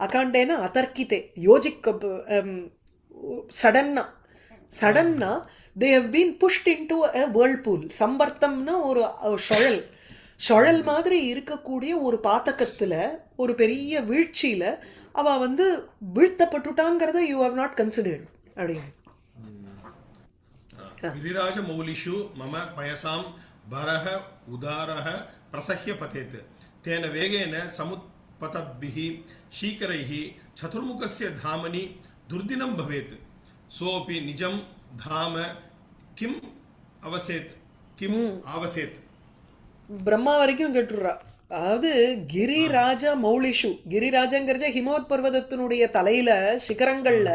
அகாண்டேனா அதர்க்கித்தே யோசிக்க சடன்னா சடன்னா they have been pushed into a whirlpool. சம்பர்த்தம்னா ஒரு சுழல் மாதிரி இருக்கக்கூடிய ஒரு பாத்தகத்துல ஒரு பெரிய வீழ்ச்சியில அவ வந்து வீழ்த்தப்பட்டுட்டாங்கிறத யூ ஹவ் நாட் கன்சிடர்ட் அப்படின்னு. गिरिराज मौलिषु मम पयसां भरः उदारः प्रसह्य पतेत् तेन वेगेन समुत्पतद्भिः शीकरैः चतुर्मुखस्य धामनि दुर्दिनं भवेत् सोऽपि निजं धाम किम् आवसेत्. பிரம்மா வரைக்கும் கேட்டுடுறா. அதாவது கிரிராஜ மௌலிஷு, கிரிராஜங்கிறச்ச ஹிமவத் பர்வதத்தினுடைய தலையில சிகரங்கள்ல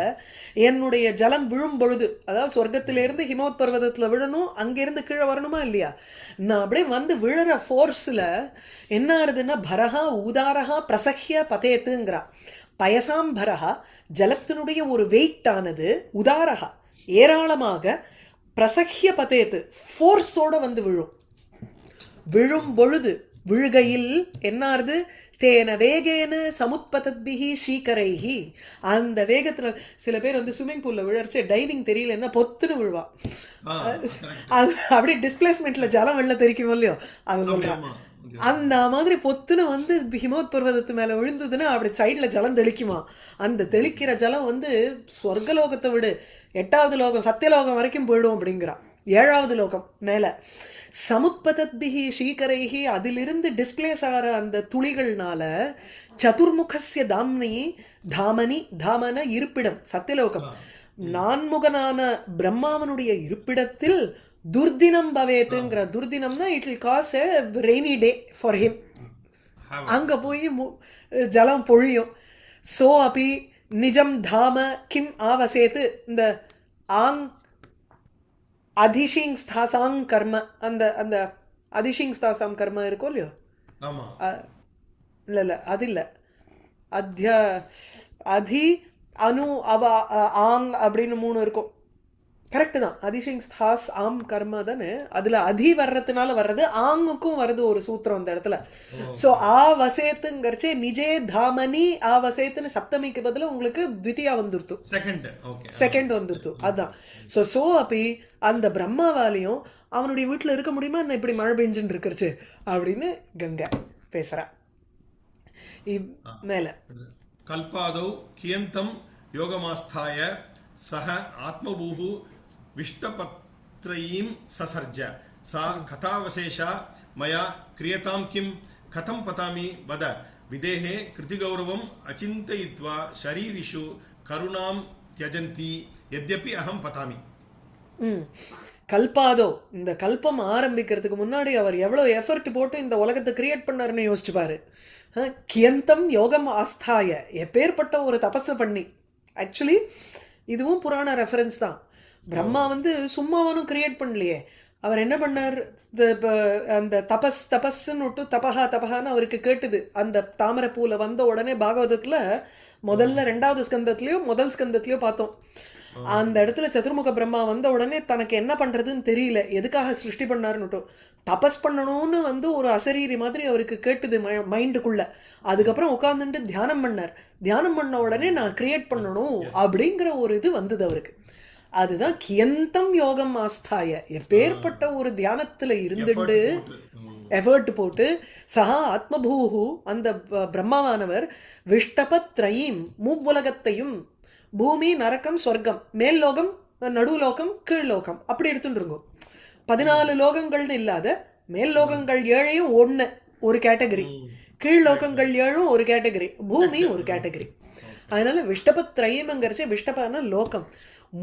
என்னுடைய ஜலம் விழும் பொழுது, அதாவது சொர்க்கத்திலிருந்து ஹிமவத் பர்வதத்துல விழணும், அங்கிருந்து கீழே வரணுமா இல்லையா, நான் அப்படியே வந்து விழுற ஃபோர்ஸ்ல என்ன ஆறுதுன்னா பரஹா ஊதாரஹா பிரசஹ்ய பதேத்துங்கிறா. பயசாம்பரஹா ஜலத்தினுடைய ஒரு வெயிட் ஆனது, உதாரஹா ஏராளமாக, பிரசஹ்ய பதேத்து ஃபோர்ஸோட வந்து விழும் பொழுது, விழுகையில் என்னாருது, தேன வேகேன சமுத்பதத்பிஹி சீக்கரைஹி, அந்த வேகத்துல சில பேர் வந்து ஸ்விம்மிங் பூல்ல விழறச்சு டைவிங் தெரியலன்னா பொத்துன்னு விழுவா. அது அப்படியே டிஸ்பிளேஸ்மெண்ட்ல ஜலம் வெளில தெரிக்குமோ இல்லையோ அதை சொல்றான். அந்த மாதிரி பொத்துன்னு வந்து ஹிமவத் பர்வதத்து மேல விழுந்ததுன்னா அப்படி சைட்ல ஜலம் தெளிக்குமா. அந்த தெளிக்கிற ஜலம் வந்து சொர்க்கலோகத்தை விடு 8வது லோகம் சத்தியலோகம் வரைக்கும் போயிடும் அப்படிங்கிறான். 7வது லோகம் மேல. சமுத்பதத்பிஹி சீக்கரைஹி அதிலிருந்து டிஸ்பிளேஸ் ஆகிற அந்த துளிகள்னால சதுர்முகஸ்ய தாமன இருப்பிடம் சத்தியலோகம், நான்முகனான பிரம்மாவனுடைய இருப்பிடத்தில் துர்தினம் பவேத்துங்கிற. துர்தினம்னா it will cause a rainy day for him. அங்க போய் ஜலம் பொழியும். சோ அபி நிஜம் தாம கிம் ஆவசேத்து, இந்த ஆங் அதிஷிங் ஸ்தாசாங் கர்ம, அந்த அந்த அதிஷிங் ஸ்தாசாம் கர்ம இருக்கும் இல்லையோ, இல்ல அது இல்ல, அதி அனு அவ ஆங் அப்படின்னு 3 இருக்கும். கரெக்டு தான். அதிஷிங் ஸ்தாஸ் ஆம் கர்மா தானே, அதுல அதி வர்றதுனால வர்றது, ஆங்குக்கும் வருது ஒரு சூத்திரம் அந்த இடத்துல. சோ ஆ வசேத்துங்கிறச்சே நிஜே தாமனி ஆ வசேத்துன்னு சப்தமிக்கு பதில உங்களுக்கு த்விதியா வந்துருத்து, செகண்ட் வந்துருத்து. அதான். சோ அப்படி அந்த பிரம்மாவாலையும் அவனுடைய வீட்டுல இருக்க முடியுமா என்ன இப்படி மழை பெஞ்சுன்னு இருக்கிறச்சு அப்படின்னு கங்கா பேசுறா. மேல கல்பாதௌ கியந்தம் யோகமாஸ்தாய சஹ ஆத்மபூஹு விஷ்டபத்ரயீம் சசர்ஜ சா கதாவசேஷா மயா கிரியதாம் கிம் கதம் பதாமி வத விதேஹே கிருதிகௌரவம் அச்சிந்தயித்வா ஷரீரிஷு கருணாம் தியஜந்தி யத்யபி அகம் பதாமி. கல்பாதோ, இந்த கல்பம் ஆரம்பிக்கிறதுக்கு முன்னாடி அவர் எவ்வளவு எஃபர்ட் போட்டு இந்த உலகத்தை கிரியேட் பண்ணாருன்னு யோசிச்சு பாரு. கியந்தம் யோகம் ஆஸ்தாய, எப்பேற்பட்ட ஒரு தபஸை பண்ணி. ஆக்சுவலி இதுவும் புராண ரெஃபரன்ஸ் தான். பிரம்மா வந்து சும்மாவனும் கிரியேட் பண்ணலையே. அவர் என்ன பண்ணார், அந்த தபஸ்ன்னு விட்டு தபஹான்னு அவருக்கு கேட்டுது. அந்த தாமரை பூல வந்த உடனே பாகவதத்துல முதல்ல 2வது ஸ்கந்தத்திலயோ முதல் ஸ்கந்தத்திலயோ பார்த்தோம். அந்த இடத்துல சதுர்முக பிரம்மா வந்த உடனே தனக்கு என்ன பண்றதுன்னு தெரியல, எதுக்காக சிருஷ்டி பண்ணாருன்னு தபஸ் பண்ணணும்னு வந்து ஒரு அசரீரி மாதிரி அவருக்கு கேட்டுது மைண்டுக்குள்ள. அதுக்கப்புறம் உட்கார்ந்துட்டு தியானம் பண்ணார். தியானம் பண்ண உடனே நான் கிரியேட் பண்ணணும் அப்படிங்கிற ஒரு இது வந்தது அவருக்கு. அதுதான் கியந்தம் யோகம் ஆஸ்தாய, எப்பேற்பட்ட ஒரு தியானத்துல இருந்துட்டு எஃபர்ட் போட்டு சஹா ஆத்மபூஹு, அந்த பிரம்மாவானவர் விஷ்டபத்ரயீம் மூவுலகத்தையும், பூமி நரக்கம் சொர்க்கம், மேல் லோகம் நடுலோகம் கீழ்லோகம் அப்படி எடுத்துட்டு இருக்கோம். 14 லோகங்கள்னு இல்லாத மேல் லோகங்கள் 7 ஒரு கேட்டகரி, கீழ் லோகங்கள் 7 ஒரு கேட்டகரி, பூமி ஒரு கேட்டகரி. அதனால விஷ்டபத்ரயம்ங்கிறச்சே விஷ்டபான லோகம்,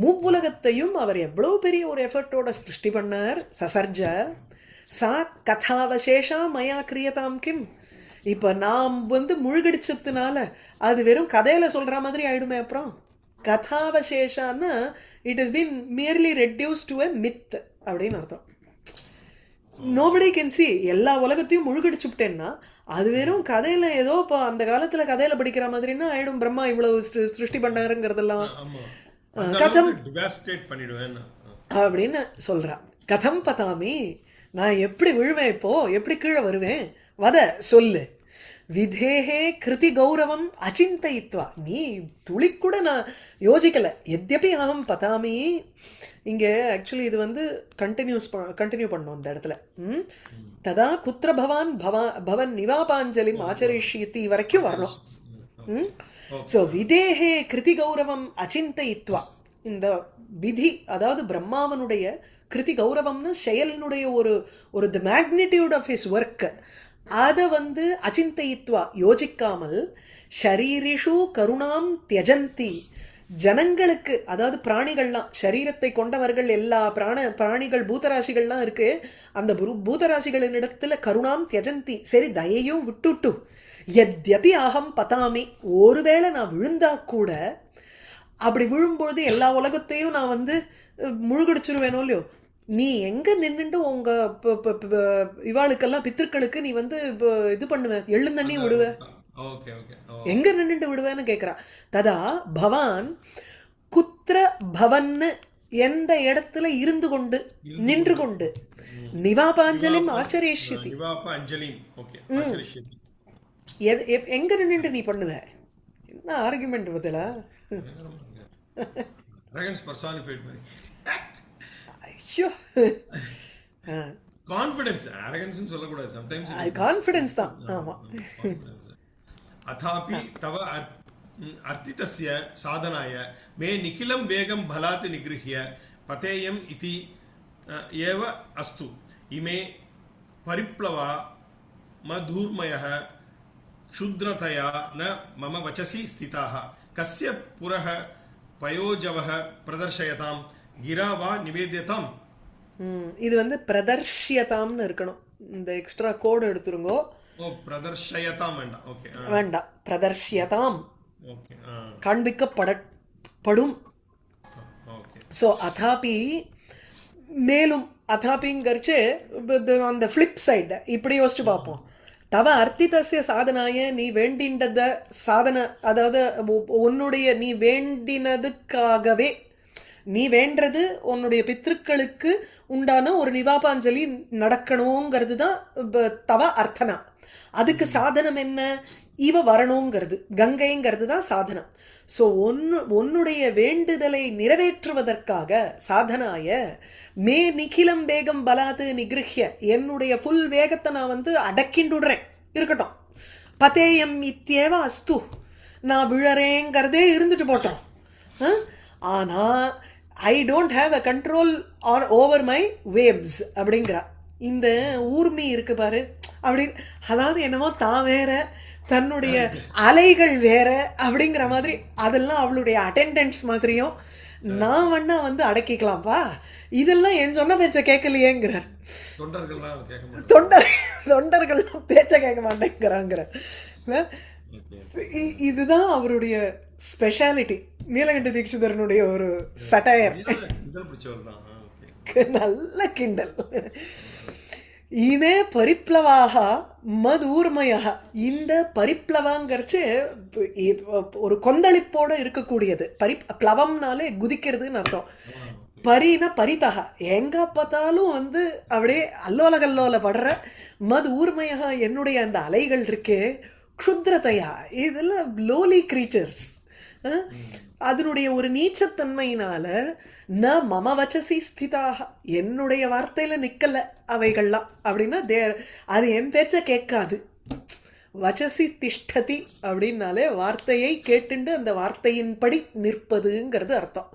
மூவுலகத்தையும் அவர் எவ்வளவு பெரிய ஒரு எஃபர்ட்டோட சிருஷ்டி பண்ணார். சசர்ஜ சா கதாவசேஷா மயா கிரியதாம் கிம். இப்ப நாம் வந்து முழுகடிச்சதுனால அது வெறும் கதையில சொல்ற மாதிரி ஆயிடுமே. அப்புறம் கதாவசேஷான்னா it is been merely reduced to a myth அப்படின்னு அர்த்தம். Nobody can see. எல்லா உலகத்தையும் முழுகடிச்சுட்டேன்னா அது வெறும் கதையில ஏதோ இப்போ அந்த காலத்துல கதையில படிக்கிற மாதிரின்னா ஆயிடும். பிரம்மா இவ்வளவு சிருஷ்டி பண்ணாருங்கிறதெல்லாம் கதம் அப்படின்னு சொல்றா. கதம் பதாமி, நான் எப்படி விழுவேன், இப்போ எப்படி கீழே வருவேன், வத சொல்லு. விதேகே கிருதி கௌரவம் அச்சிந்தயித்வா. நீ துளி கூட நான் யோசிக்கல. எத்யபி அகம் பதாமி. இங்கே ஆக்சுவலி இது வந்து கண்டினியூ பண்ணோம் இந்த இடத்துல. ததா குத்திர பவன் நிவாபாஞ்சலிம் ஆச்சரிஷ்யதி வரைக்கும் வரணும். ஸோ விதேகே கிருதி கௌரவம் அச்சிந்தயித்வா. இந்த விதி அதாவது பிரம்மாவனுடைய கிருதி கௌரவம்னு செயலினுடைய ஒரு the magnitude of his work, அதை வந்து அச்சிந்தயித்வா யோசிக்காமல் ஷரீரிஷு கருணாம் தியஜந்தி. ஜனங்களுக்கு அதாவது பிராணிகள்லாம் சரீரத்தை கொண்டவர்கள் எல்லா பிராணிகள் பூதராசிகள்லாம் இருக்கு. அந்த பூதராசிகளினிடத்துல கருணாம் தியஜந்தி, சரி தயையும் விட்டுட்டு எத்யபி அகம் பதாமி, ஒருவேளை நான் விழுந்தா கூட அப்படி விழும்பொழுது எல்லா உலகத்தையும் நான் வந்து முழுகடிச்சிருவேனோ இல்லையோ. நீ எங்க நின்னுட்டு உங்க இவாளுக்கெல்லாம் பித்திருக்களுக்கு நீ வந்து இது பண்ணுவ, எழுந்தண்ணி விடுவ, எங்க நின்னுட்டு விடுவேன்னு கேக்குறா. ததா பவான் குத்திர பவன்னு எந்த இடத்துல இருந்து கொண்டு நின்று கொண்டு நிவாபாஞ்சலிம் ஆச்சரிஷ்யதி. எங்க நின்னுட்டு நீ பண்ணுவ? என்ன ஆர்குமெண்ட் பதிலா? ஐயோ, கான்ஃபிடன்ஸ், அரகன்ஸ் சொல்லக்கூடாது. சம்டைம்ஸ் அது கான்ஃபிடன்ஸ் தான். ஆமா. अथापि तव अर्थितस्य साधनाय मे निखिलं वेगं बलात् निगृह्य पतेयम् इति एव अस्तु. इमे परिप्लवा मधुर्मयः क्षुद्रतया न मम वचसि स्थिताः. कस्य पुरः पयोजवः प्रदर्शयतां गिरा वा निवेद्यताम्. இது வந்து பிரதர்ஷ்யதாம்னு இருக்கணும். இந்த எக்ஸ்ட்ரா கோடு எடுத்துருங்கோ. பிரதர்ஷயதாம் வேண்டாம். ஓகே, வேண்டாம். பிரதர்ஷ்யதாம், ஓகே, காண்பிக்கப்படும். ஸோ அதாபி, மேலும் அதாபிங்கரிச்சு அந்த ஃப்ளிப் சைடு இப்படி யோசிச்சு பார்ப்போம். தவ அர்த்திதஸ்ய சாதனாய, நீ வேண்டின்றத சாதனை, அதாவது உன்னுடைய நீ வேண்டினதுக்காகவே, நீ வேண்டது உன்னுடைய பித்ருக்களுக்கு உண்டான ஒரு நிவாபாஞ்சலி நடக்கணுங்கிறது தான் தவ அர்த்தனா. அதுக்கு சாதனம் என்ன? இவ வரணுங்கிறது, கங்கைங்கிறது தான் சாதனம். ஸோ உன்னுடைய வேண்டுதலை நிறைவேற்றுவதற்காக சாதனாய மே நிகிலம் வேகம் பலாது நிகிருஹ்ய, என்னுடைய ஃபுல் வேகத்தை நான் வந்து அடக்கிண்டுடுறேன், இருக்கட்டும். பதேயம் இத்தியேவ அஸ்து, நான் விழறேங்கிறதே இருந்துட்டு போட்டோம். ஆனால் I don't have a control on over my waves அப்படிங்கிறா. இந்த ஊர்மி இருக்கு பாரு அப்படி, அதாவது என்னமோ தான் வேற தன்னுடைய அலைகள் வேற அப்படிங்கிற மாதிரி, அதெல்லாம் அவளுடைய அட்டெண்டன்ஸ் மாதிரியும் நான் வேணா வந்து அடக்கிக்கலாம்ப்பா, இதெல்லாம் என் சொன்ன பேச்ச கேட்கலையேங்கிறார். தொண்டர்கள்லாம் பேச்ச கேட்க மாட்டேங்கிறாங்கிற. இதுதான் அவருடைய ஸ்பெஷாலிட்டி. நீலகண்ட தீட்சிதரனுடைய ஒரு சட்டையர், நல்ல கிண்டல். இமே பரிப்ளவாக மதூர்மயாக, இந்த பரிப்ளவாங்கிறச்சு ஒரு கொந்தளிப்போட இருக்கக்கூடியது. பிளவம்னாலே குதிக்கிறதுன்னு அர்த்தம். பரின பரிதக, எங்க பார்த்தாலும் வந்து அப்படியே அல்லோல கல்லோல படுற மது ஊர்மையாக என்னுடைய அந்த அலைகள் இருக்கே, க்ஷுத்ரதையா, இதெல்லாம் லோலி கிரீச்சர்ஸ். அதனுடைய ஒரு நீச்சத்தன்மையினால ந மம வச்சசி ஸ்திதாக, என்னுடைய வார்த்தையில நிக்கல அவைகள்லாம் அப்படின்னா அது என் பேச்ச கேட்காது. வச்சசி திஷ்டதி அப்படின்னாலே வார்த்தையை கேட்டுண்டு அந்த வார்த்தையின்படி நிற்பதுங்கிறது அர்த்தம்.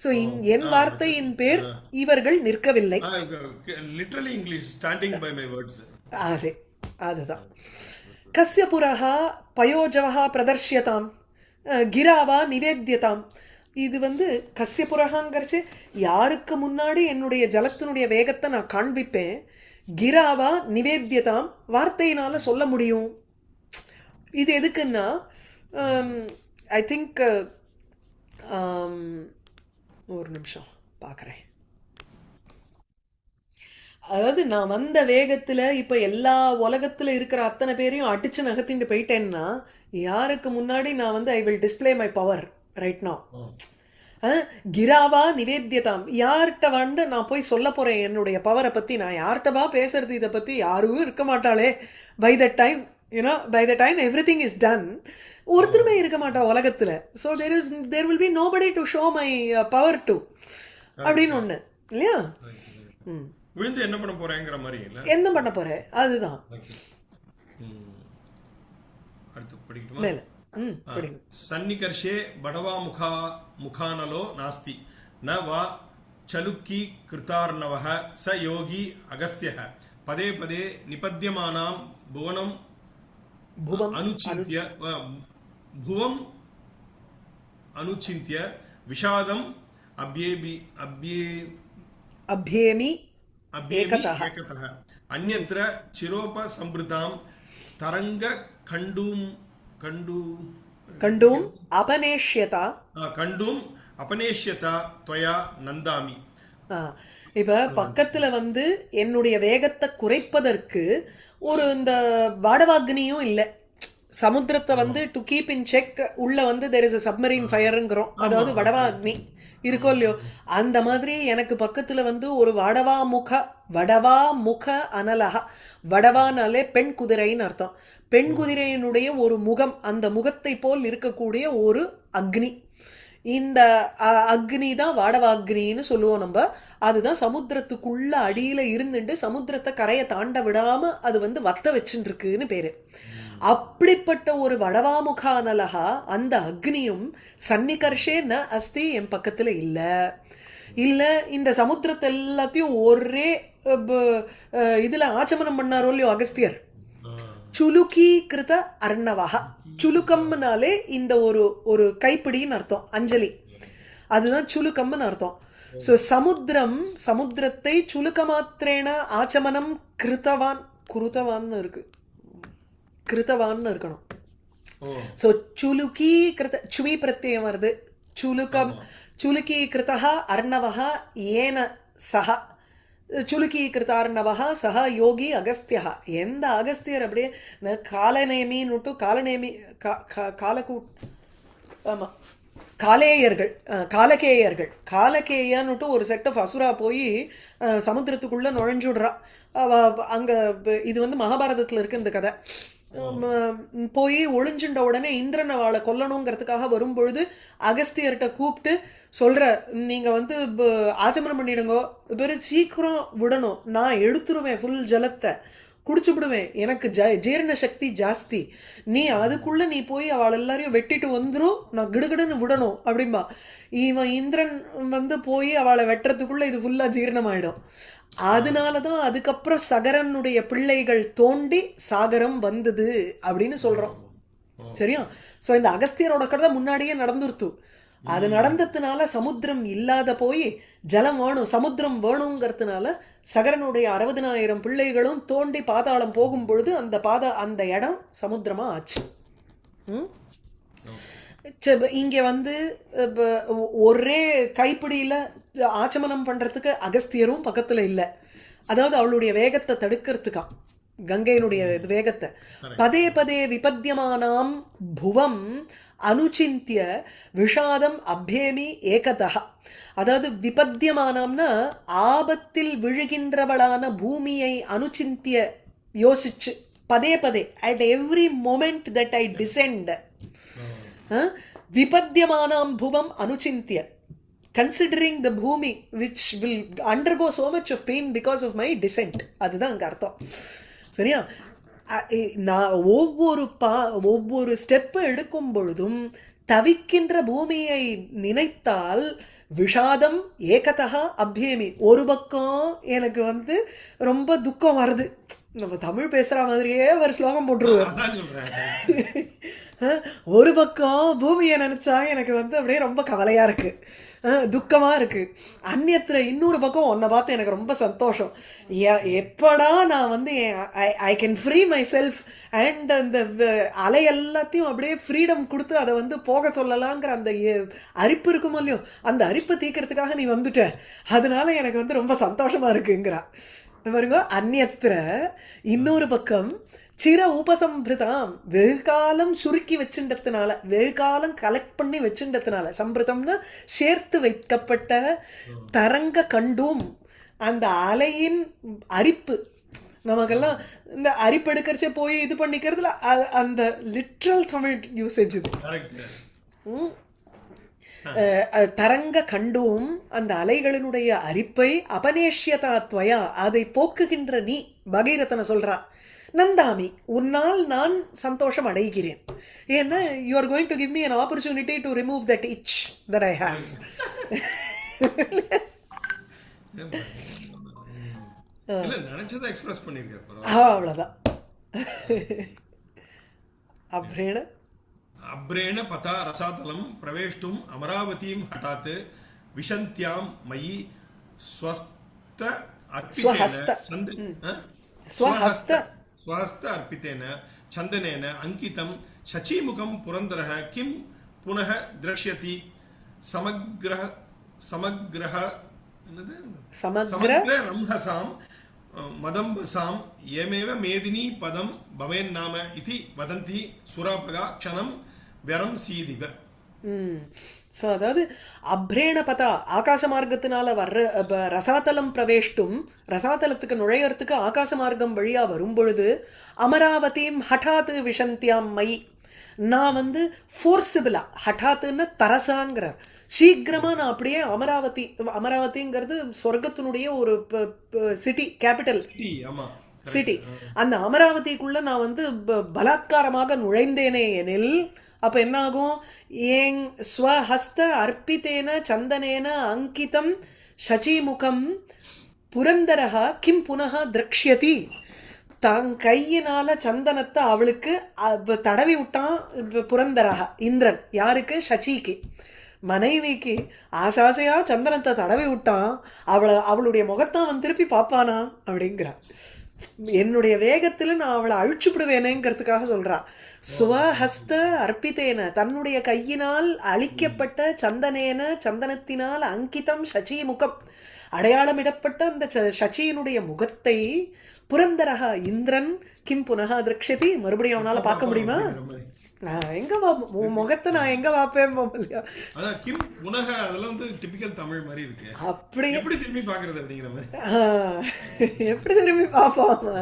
ஸோ என் வார்த்தையின் பேர் இவர்கள் நிற்கவில்லை. அதே அதுதான். கஸ்ய புரஹா பயோஜவஹா பிரதர்ஷ்யதாம் கிராவா நிவேத்தியதாம். இது வந்து கஸ்யபுரகாங்கிறச்சு யாருக்கு முன்னாடி என்னுடைய ஜலத்தினுடைய வேகத்தை நான் காண்பிப்பேன், கிராவா நிவேத்தியதாம் வார்த்தையினால சொல்ல முடியும். இது எதுக்குன்னா ஐ திங்க் ஒரு நிமிஷம் பார்க்குறேன். அதாவது நான் வந்த வேகத்தில் இப்போ எல்லா உலகத்தில் இருக்கிற அத்தனை பேரையும் அடிச்சு நகர்த்திட்டு போயிட்டேன்னா யாருக்கு முன்னாடி நான் வந்து I will display my power right now. கிராவா நிவேத்தியதாம், யார்கிட்ட வந்து நான் போய் சொல்ல போகிறேன் என்னுடைய பவரை பற்றி, நான் யார்கிட்டவா பேசுறது, இதை பற்றி யாரும் இருக்க மாட்டாளே by the time you know by the time every is done ஒருத்தருமே இருக்க மாட்டா உலகத்துல. So there will be nobody to show my power to அப்படின்னு ஒண்ணு இல்லையா. ம், விழுந்து என்ன பண்ண போறேங்கிற மாதிரி இல்ல. என்ன பண்ண போற அதுதான் அடுத்து படிக்கட்டுமா? மேல. ம், படிங்க. சன்னிகர்ஷே படவா முகானலோ நாஸ்தி ந வா சலுக்கி கிருதார்ணவः ச யோகி அகஸ்த்யः பதே பதே நிபத்யமானாம் புவனம் புவம் அனுச்சிந்த்ய புவம் அனுச்சிந்த்ய விஷாதம் அப்யேபி அப்யேமி ஏகதः அந்யத்ர சிரோபசம்பிருதாம் தரங்க கண்டூம் கண்டும் அபநேஷ்யதா. கண்டும் அபநேஷ்யதா त्वया நந்தாமி. இப்ப பக்கத்துல வந்து என்னுடைய வேகத்தை குறைப்பதற்கு ஒரு இந்த வாடவாக்னியும் இல்லை. சமுத்திரத்தை வந்து டு கீப் இன் செக் உள்ள வந்து தேர் இஸ் அ சப்மரீன் ஃபயருங்கிறோம், அதாவது வடவா அக்னி இருக்கோ இல்லையோ அந்த மாதிரி எனக்கு பக்கத்துல வந்து ஒரு வடவா முக அனலகா. வடவானாலே பெண் குதிரைன்னு அர்த்தம். பெண் குதிரையினுடைய ஒரு முகம், அந்த முகத்தை போல் இருக்கக்கூடிய ஒரு அக்னி. இந்த அக்னி தான் வாடவாக்னின்னு சொல்லுவோம் நம்ம. அதுதான் சமுத்திரத்துக்குள்ள அடியில இருந்துட்டு சமுத்திரத்தை கரையை தாண்ட விடாம அது வந்து வத்த வச்சுட்டு இருக்குன்னு பேரு. அப்படிப்பட்ட ஒரு வடவாமுகானலகா அந்த அக்னியும் சன்னிகர்ஷே ந அஸ்தி என் பக்கத்துல இல்ல இந்த சமுத்திரத்தை எல்லாத்தையும் ஒரே இதுல ஆச்சமனம் பண்ணாரோ இல்லையோ அகஸ்தியர். சுலுக்கி கிருத அர்ணவகா. சுலுக்கம்னாலே இந்த ஒரு கைப்பிடின்னு அர்த்தம், அஞ்சலி, அதுதான் சுலுக்கம்னு அர்த்தம். ஸோ சமுத்திரத்தை சுலுக்க மாத்திரேன ஆச்சமனம் குருத்தவான்னு இருக்கு, கிருத்தவான்னு இருக்கணும். ஸோ சுலுக்கி கிருத சுவி பிரத்யம் வருது. சுலுக்கி கிருத்தா அர்ணவகா ஏன சஹா சுலுக்கி கிருத்தார்ணவகா சஹா யோகி அகஸ்தியா. எந்த அகஸ்தியர் அப்படியே இந்த காலநேமின்னுட்டு காலகேயன்னுட்டு ஒரு செட் ஆஃப் அசுரா போய் சமுத்திரத்துக்குள்ள நுழைஞ்சுடுறா. அங்க இது வந்து மகாபாரதத்துல இருக்கு இந்த கதை. போய் ஒளிஞ்சுண்ட உடனே இந்திரன் அவளை கொல்லணுங்கிறதுக்காக வரும்பொழுது அகஸ்தியர்கிட்ட கூப்பிட்டு சொல்ற, நீங்க வந்து ஆச்சமனம் பண்ணிடுங்கோ, பேரு சீக்கிரம் விடணும், நான் எடுத்துருவேன், ஃபுல் ஜலத்தை குடிச்சு விடுவேன், எனக்கு ஜீரண சக்தி ஜாஸ்தி, நீ அதுக்குள்ள நீ போய் அவள் எல்லாரையும் வெட்டிட்டு வந்துரும், நான் கிடுகிடுன்னு விடணும் அப்படின்பா. இவன் இந்திரன் வந்து போய் அவளை வெட்டுறதுக்குள்ள இது ஃபுல்லா ஜீரணமாயிடும். அதனாலதான் அதுக்கப்புறம் சகரனுடைய பிள்ளைகள் தோண்டி சாகரம் வந்தது அப்படின்னு சொல்றோம். சரியா? சோ இந்த அகஸ்தியரோட கதை முன்னாடியே நடந்துருத்து. அது நடந்ததுனால சமுத்திரம் இல்லாத போய் ஜலம் வேணும், சமுத்திரம் வேணுங்கிறதுனால சகரனுடைய 60,000 பிள்ளைகளும் தோண்டி பாதாளம் போகும் பொழுது அந்த இடம் சமுத்திரமா ஆச்சு. இங்க வந்து ஒரே கைப்பிடியில ஆச்சமனம் பண்றதுக்கு அகஸ்தியரும் பக்கத்துல இல்ல. அதாவது அவளுடைய வேகத்தை தடுக்கிறதுக்கா, கங்கையினுடைய வேகத்தை. பதே பதே விபத்தியமானாம் புவம் அனுச்சிந்திய விஷாதம் அப்யேமி ஏகதா. அதாவது விபத்தியமானம்னா ஆபத்தில் விழுகின்றவளான பூமியை அனுச்சிந்திய யோசிச்சு, பதே பதே at every moment that I descend, விபத்தியமானாம் புவம் அனுச்சிந்திய, considering the பூமி which will undergo so much of pain because of my descent. அதுதான் அங்க அர்த்தம். சரியா? நான் ஒவ்வொரு ஸ்டெப் எடுக்கும் பொழுதும் தவிக்கின்ற பூமியை நினைத்தால் விஷாதம் ஏகதா அப்யேமி. ஒரு பக்கம் எனக்கு வந்து ரொம்ப துக்கம் வருது. நம்ம தமிழ் பேசுற மாதிரியே ஒரு ஸ்லோகம் போட்டுருவார். ஒரு பக்கம் பூமியை நினைச்சா எனக்கு வந்து அப்படியே ரொம்ப கவலையா இருக்கு, துக்கமா இருக்கு. அந்நியத்துல இன்னொரு பக்கம் உன்னை பார்த்து எனக்கு ரொம்ப சந்தோஷம். எப்படா நான் வந்து I can free my self and அந்த அலை எல்லாத்தையும் அப்படியே ஃப்ரீடம் கொடுத்து அதை வந்து போக சொல்லலாங்கிற அந்த அரிப்பு இருக்குமோ இல்லையோ, அந்த அரிப்பை தீக்கிறதுக்காக நீ வந்துட்ட, அதனால எனக்கு வந்து ரொம்ப சந்தோஷமா இருக்குங்கிறா. பாருங்க, அந்நியத்துல இன்னொரு பக்கம் சிர உபசம்பிருதாம், வெகு காலம் சுருக்கி வச்சுன்றதுனால, வெகு காலம் கலெக்ட் பண்ணி வச்சுன்றதுனால, சம்பிருதம்னா சேர்த்து வைக்கப்பட்ட தரங்க கண்டும், அந்த அலையின் அரிப்பு, நமக்கெல்லாம் இந்த அரிப்பெடுக்கிறச்சே போய் இது பண்ணிக்கிறதுல அந்த லிட்ரல் தமிழ் யூசேஜ் இது. தரங்க கண்டும் அந்த அலைகளினுடைய அரிப்பை அபநேஷ்யதா துவயா அதை போக்குகின்ற நீ பகீரதனை சொல்றா. நந்தாமி உன்னால் நான் சந்தோஷம் அடைகிறேன். ஏன்னா you are going to give me an opportunity to remove that itch that I have. இல்ல நினைச்சதை எக்ஸ்பிரஸ் பண்ணிருக்காரு. அவ்வளவுதான். அப்ரேண பதா ரசாதலம் பிரவேஷ்டும் அமராவதியும் ஹட்டாத் விஷந்தியாம் மயி ஸ்வஸ்த அர்ப்பித்தேன சந்தனேன அங்கிதம் சச்சிமுகம் புரந்தரஹ கிம் புனः द्रक्ष्यति समग्र रंहसाம் மதம்பசாம் ஏமேவ மேதினி பதம் பவேன்னாம இதி வதந்தி சுராபகா க்ஷணம் விரம் சீதிவ. ஸோ அதாவது அப்ரேண பதா ஆகாச மார்க்கத்தினால வர்ற ரசாதலம் பிரவேஷ்டும் ரசாதலத்துக்கு நுழையறதுக்கு ஆகாச மார்க்கம் வழியா வரும் பொழுது அமராவதியும் ஹட்டாத்து விஷந்தியாம் மயி நான் வந்து ஃபோர்ஸிபிளா ஹட்டாத்துன்னு தரசாங்கிறார் சீக்கிரமா நான் அப்படியே அமராவதிங்கிறது சொர்க்கத்தினுடைய ஒரு சிட்டி கேபிட்டல் சிட்டி அந்த அமராவதிக்குள்ள நான் வந்து பலாத்காரமாக நுழைந்தேனே எனில் அப்ப என்ன ஆகும் ஏங் ஸ்வஹஸ்த அர்ப்பித்தேன சந்தனேன அங்கிதம் சச்சிமுகம் புரந்தரஹா கிம் புனः திரக்ஷ்யதி தன் கையினால சந்தனத்தை அவளுக்கு தடவி விட்டான் புரந்தரஹா இந்திரன் யாருக்கு சச்சிக்கு மனைவிக்கு ஆசாசையா சந்தனத்தை தடவி விட்டான் அவளுடைய முகத்தான் அவன் திருப்பி பார்ப்பானா அப்படிங்கிறான் என்னுடைய வேகத்துல நான் அவளை அழிச்சுப்படுவேனேங்கிறதுக்காக சொல்றான் சுவஹஸ்த அர்ப்பித்தேன தன்னுடைய கையினால் அழிக்கப்பட்ட சந்தனேன சந்தனத்தினால் அங்கிதம் சச்சி முகம் அடையாளமிடப்பட்ட அந்த சச்சியினுடைய முகத்தை புரந்தரஹா இந்திரன் கிம் புனः திரக்ஷதி மறுபடியும் அவனால பார்க்க முடியுமா எங்க முகத்தை நான் எங்க பார்ப்பேன் கிம் புனः அதெல்லாம் வந்து டிபிக்கல் தமிழ் மாதிரி இருக்கு அப்படி எப்படி திரும்பி பார்க்கிறது அப்படிங்கிற மாதிரி எப்படி திரும்பி பார்ப்பாம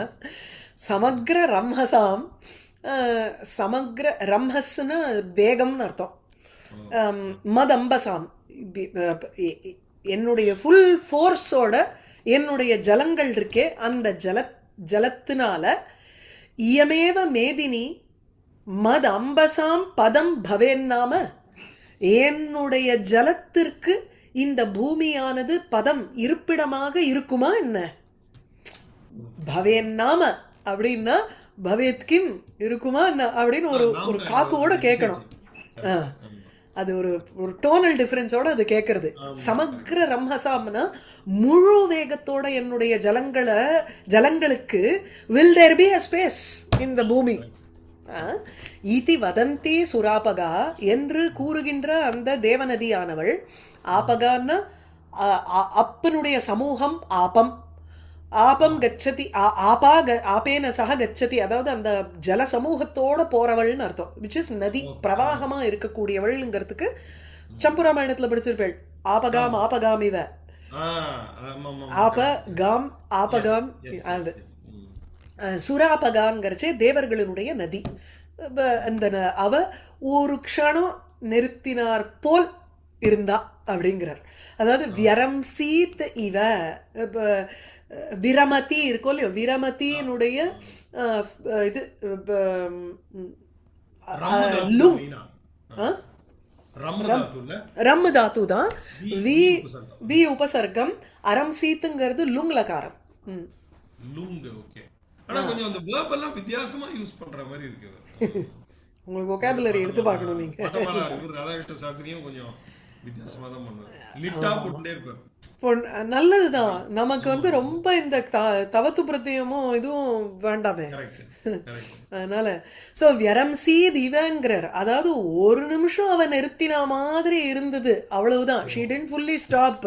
சமக்ர ரம்ஹசாம் சமக்ர ரம்ஹஸ்னா வேகம்னு அர்த்தம் மதம்பசாம் என்னுடைய ஃபுல் ஃபோர்ஸோட என்னுடைய ஜலங்கள் இருக்கே அந்த ஜலத்தினால இயமேவ மேதினி மத் அம்பசாம் பதம் பவேன்னாம என்னுடைய ஜலத்திற்கு இந்த பூமியானது பதம் இருப்பிடமாக இருக்குமா என்ன பவேன்னாம அப்படின்னா பவேத் கிம் இருக்குமா என்ன அப்படின்னு ஒரு காக்குவோட கேட்கணும். அது ஒரு டோனல் டிஃபரன்ஸோட அது கேட்கறது. சமக்ர ரம்ஹசாம்னா முழு வேகத்தோட என்னுடைய ஜலங்களுக்கு will there be a space in the பூமி ஈதி வதந்தி சுராபகா என்று கூறுகின்ற அந்த தேவநதியானவள் ஆபகான்னா அப்பனுடைய சமூகம் ஆபம் ஆபம் கச்சதி ஆபேன சக கச்சதி அதாவது அந்த ஜல சமூகத்தோட போறவள்னு அர்த்தம் விச் இஸ் நதி பிரவாகமா இருக்கக்கூடியவள்ங்கிறதுக்கு சம்புராமாயணத்துல படிச்சிருப்பேள் ஆபகாம் ஆபகாம் இவ ஆபகாம் ஆபகாம் அது சுராபகாங்கிறச்சே தேவர்களுடைய நதி. அந்த அவ ஒரு க்ஷணம் நிறுத்தினார் போல் இருந்தா அப்படிங்கிறார். அதாவது விரம் சீத் இவ விரமதி இருக்கோ இல்லையோ விரமதியினுடைய இது லுங் ரம் தாத்து தான் வி உபசர்க்கம் அரம் சீத்துங்கிறது லுங் லகாரம். ஆனா கொஞ்சம் அந்த வெர்ப் எல்லாம் வித்தியாசமா யூஸ் பண்ற மாதிரி இருக்கு. உங்களுக்கு vocabulary எடுத்து பார்க்கணும் நீங்க. ராதாகிருஷ்ண சாஸ்திரியும் கொஞ்சம் வித்தியாசமா தான் பண்ணுவார். லிட்டா போட்டுட்டே இருப்பார். நல்லதுதான். நமக்கு வந்து ரொம்ப இந்த தவத்து பிரத்தியமும் இதுவும் வேண்டாமே. அதனால சோ வியரம்சீத் இவங்கிறார். அதாவது ஒரு நிமிஷம் அவன் நிறுத்தினா மாதிரி இருந்தது அவ்வளவுதான். she didn't fully stop.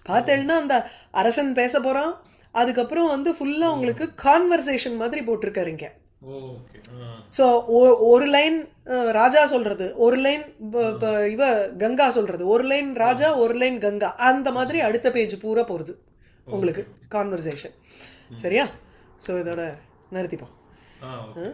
பார்த்தேன்னா அந்த அரசன் பேச போறான், அதுக்கப்புறம் வந்து ஃபுல்லா உங்களுக்கு கான்வர்சேஷன் மாதிரி போட்டிருக்காருங்க. சோ ஒரு லைன் ராஜா சொல்றது, ஒரு லைன் இவ கங்கா சொல்றது, ஒரு லைன் ராஜா ஒரு லைன் கங்கா, அந்த மாதிரி அடுத்த பேஜ் பூரா போறது உங்களுக்கு கான்வர்சேஷன். சரியா? ஸோ இதோட நிறுத்திப்போம். ஓகே